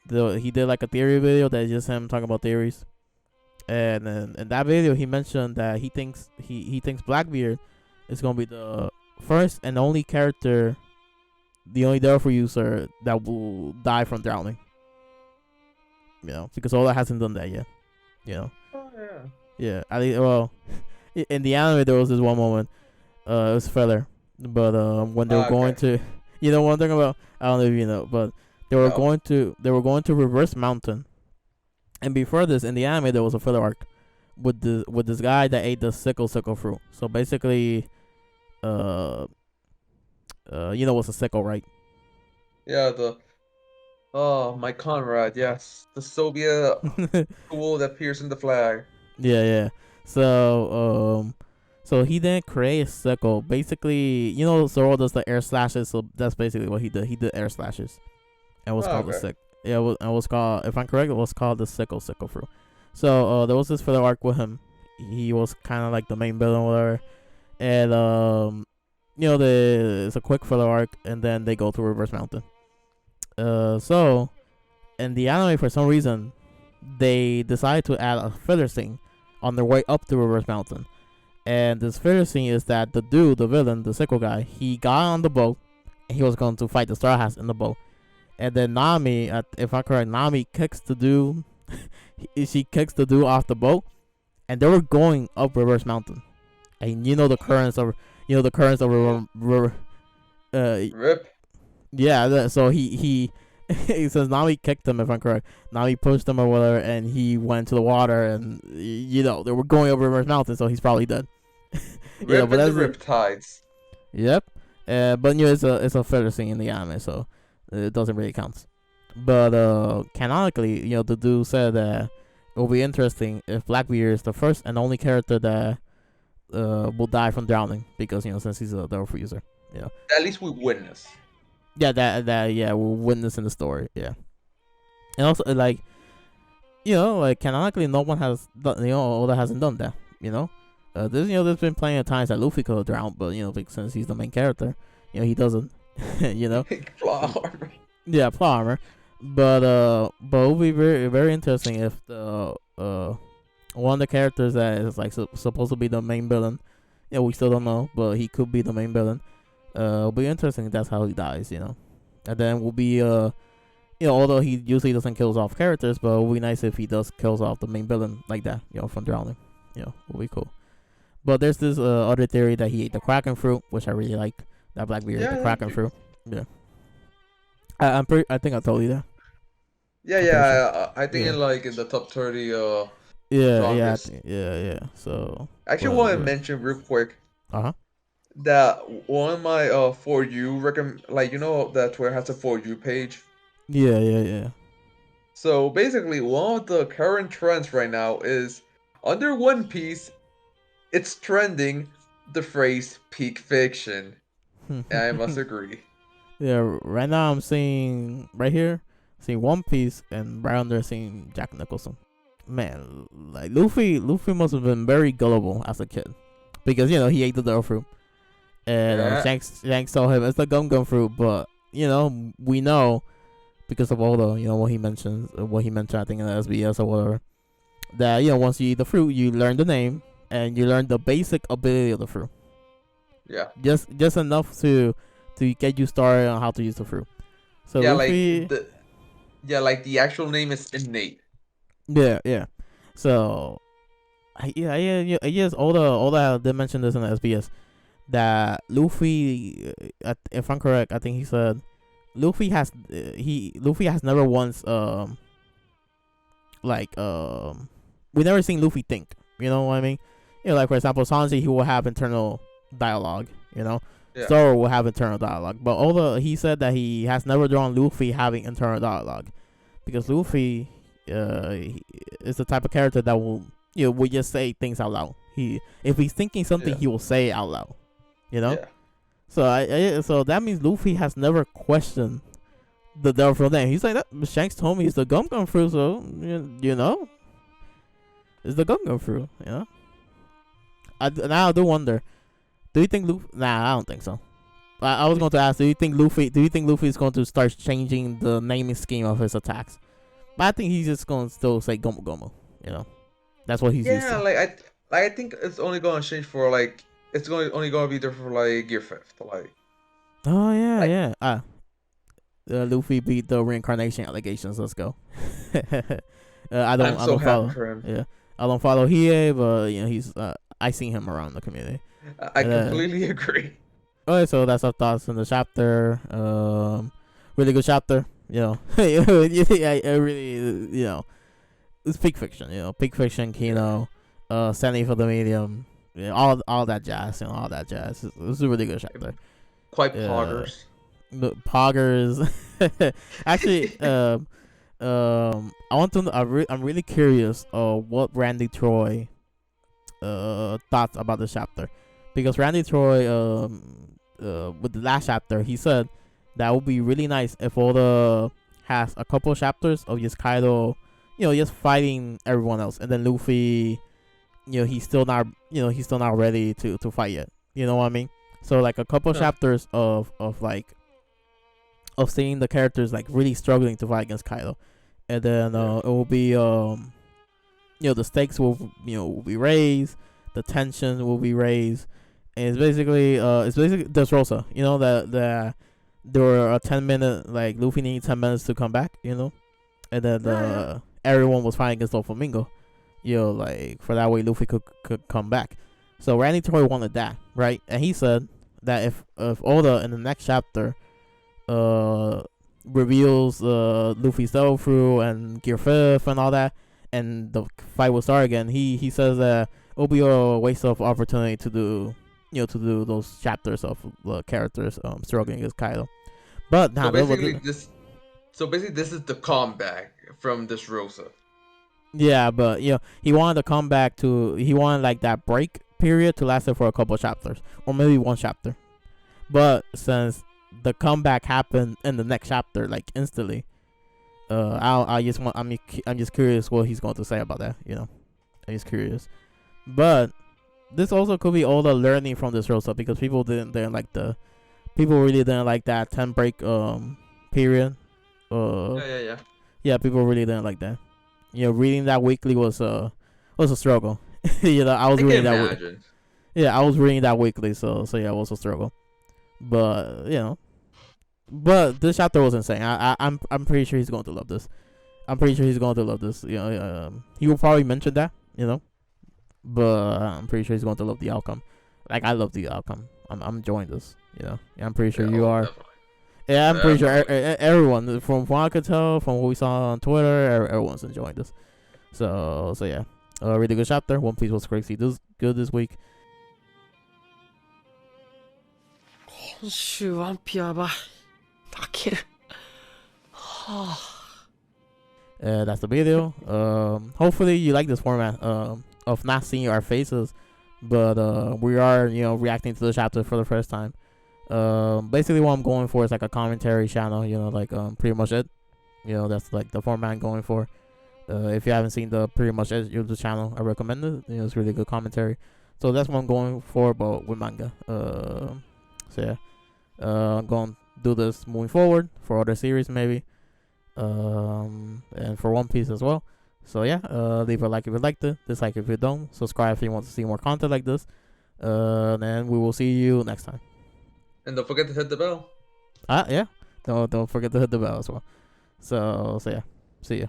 A: did like a theory video that's just him talking about theories. And then in that video, he mentioned that he thinks Blackbeard is gonna be the first and only character, the only Devil user that will die from drowning. Because Oda hasn't done that yet.
B: Oh yeah.
A: Yeah. I think in the anime there was this one moment. It was filler, but when they were going to, what I'm talking about. I don't know if you know, but they were going to Reverse Mountain. And before this, in the anime, there was a filler arc with this guy that ate the sickle fruit. So basically, what's a sickle, right?
B: Yeah, my comrade, yes. The Soviet tool that appears in the flag.
A: Yeah. So he didn't create a sickle. Basically, Zoro does the air slashes, so that's basically what he did. He did air slashes. And was called the sick. Yeah, it was called, if I'm correct, it was called the sickle fruit. So there was this filler arc with him. He was kind of like the main villain, or whatever. And it's a quick filler arc, and then they go to Reverse Mountain. So in the anime, for some reason, they decided to add a filler scene on their way up to Reverse Mountain. And this filler scene is that the dude, the villain, the sickle guy, he got on the boat, and he was going to fight the Straw Hats in the boat. And then Nami, if I'm correct, Nami kicks the dude. She kicks the dude off the boat, and they were going up Reverse Mountain. And the currents of river.
B: Rip.
A: Yeah. So he he says Nami kicked him, if I'm correct. Nami pushed him or whatever, and he went to the water, and they were going over River's Mountain, so he's probably dead.
B: Rip
A: But
B: in the
A: that's
B: Riptides.
A: Yep. But it's a filler scene in the anime, so it doesn't really count. But canonically, the dude said that it will be interesting if Blackbeard is the first and only character that will die from drowning, because since he's a devil fruit user. Yeah.
B: At least we witness.
A: Yeah, that we'll witness in the story. Yeah. And also like canonically, no one has done, Oda hasn't done that. There's been plenty of times that Luffy could drown, but since he's the main character, he doesn't.
B: Plot armor.
A: Yeah, plot armor. But it would be very, very interesting if the one of the characters that is like supposed to be the main villain, we still don't know, but he could be the main villain. It'll be interesting if that's how he dies, and then will be although he usually doesn't kills off characters, but it would be nice if he does kills off the main villain like that, from drowning. Would be cool. But there's this other theory that he ate the Kraken fruit, which I really like. That Blackbeard ate the Kraken fruit. Yeah. I think I told you that.
B: Yeah. I think in the top 30.
A: Yeah.
B: Strongest.
A: Yeah. So.
B: I actually want to mention real quick. That one of my For You recommend, that Twitter has a For You page.
A: Yeah.
B: So basically, one of the current trends right now is under One Piece. It's trending the phrase peak fiction. And I must agree.
A: Yeah, right now I'm seeing right here, seeing One Piece, and right under seeing Jack Nicholson. Man, like Luffy must have been very gullible as a kid, because he ate the devil fruit, and Shanks told him it's the gum fruit, but we know because of all the what he mentioned I think in the SBS or whatever, that once you eat the fruit you learn the name and you learn the basic ability of the fruit.
B: Yeah.
A: Just enough to get you started on how to use the fruit. So Luffy,
B: the actual name is innate.
A: Yeah. So yes, Oda did mention this in the SBS, that Luffy, if I'm correct, I think he said Luffy has never once we never seen Luffy think. You know what I mean? Like for example, Sanji, he will have internal dialogue. Yeah. Zoro will have internal dialogue, but although he said that he has never drawn Luffy having internal dialogue, because Luffy is the type of character that will just say things out loud. If he's thinking something, he will say it out loud.
B: Yeah.
A: So so that means Luffy has never questioned the devil fruit name. He's like, that Shanks told me it's the gum fruit, so it's the gum fruit. Now I do wonder. Do you think Luffy? Nah, I don't think so. I was going to ask. Do you think Luffy is going to start changing the naming scheme of his attacks? But I think he's just going to still say Gomu Gomu. That's what he's used to.
B: Yeah, I think it's only going to change for it's only going to be there for Gear 5th.
A: Oh yeah. Luffy beat the reincarnation allegations. Let's go. I don't follow.
B: For him.
A: Yeah, I don't follow Hiei, but he's. I seen him around the community.
B: I completely agree.
A: Okay, so that's our thoughts on the chapter. Really good chapter. I really, it's peak fiction. Peak fiction, Kino, standing for the medium, all that jazz, all that jazz. It's a really good chapter.
B: Quite poggers.
A: Poggers. Actually, I'm really curious what Randy Troy thoughts about the chapter, because Randy Troy with the last chapter, he said that would be really nice if Oda has a couple chapters of just Kaido, just fighting everyone else, and then Luffy, he's still not ready to fight yet. You know what I mean? So like a couple chapters of seeing the characters like really struggling to fight against Kaido, and then it will be the stakes will be raised, the tension will be raised, and it's basically Dressrosa. That there were a 10-minute, like Luffy needed 10 minutes to come back, and then everyone was fighting against Doflamingo, like for that way Luffy could come back. So Randy Troy wanted that, right? And he said that if Oda in the next chapter reveals Luffy's cell through and Gear 5th and all that, and the fight will start again. He says that it'll be a waste of opportunity to do those chapters of the characters struggling against Kaido. But
B: So
A: nah,
B: basically this is the comeback from this Rosa.
A: yeah, but he wanted to come back to he wanted like that break period to last it for a couple chapters or maybe one chapter. But since the comeback happened in the next chapter, like instantly, I'm just curious what he's going to say about that. I'm just curious. But this also could be all the learning from this Rosa because people didn't like people really didn't like that 10 break period. Yeah, people really didn't like that. Reading that weekly was a struggle. I was reading that. Yeah, I was reading that weekly, so yeah, it was a struggle. But but this chapter was insane. I'm pretty sure he's going to love this. I'm pretty sure he's going to love this. He will probably mention that. But I'm pretty sure he's going to love the outcome. Like I love the outcome. I'm enjoying this. I'm pretty sure you are.
B: Definitely.
A: Yeah, I'm pretty sure everyone from what I could tell from what we saw on Twitter, everyone's enjoying this. So yeah, really good chapter. One Piece was crazy good this week.
F: 今週ワンピやばい。泣ける。はあ。
A: That's the video. Hopefully you like this format of not seeing our faces, but we are reacting to the chapter for the first time. Basically what I'm going for is like a commentary channel. Like pretty much it. That's like the format I'm going for. If you haven't seen the pretty much it YouTube channel, I recommend it. It's really good commentary. So that's what I'm going for, but with manga. So yeah, I'm going to do this moving forward for other series maybe. And for One Piece as well. So yeah, leave a like if you liked it, dislike if you don't, subscribe if you want to see more content like this, and we will see you next time.
B: And don't forget to hit the bell.
A: Yeah, don't forget to hit the bell as well. So yeah, see ya.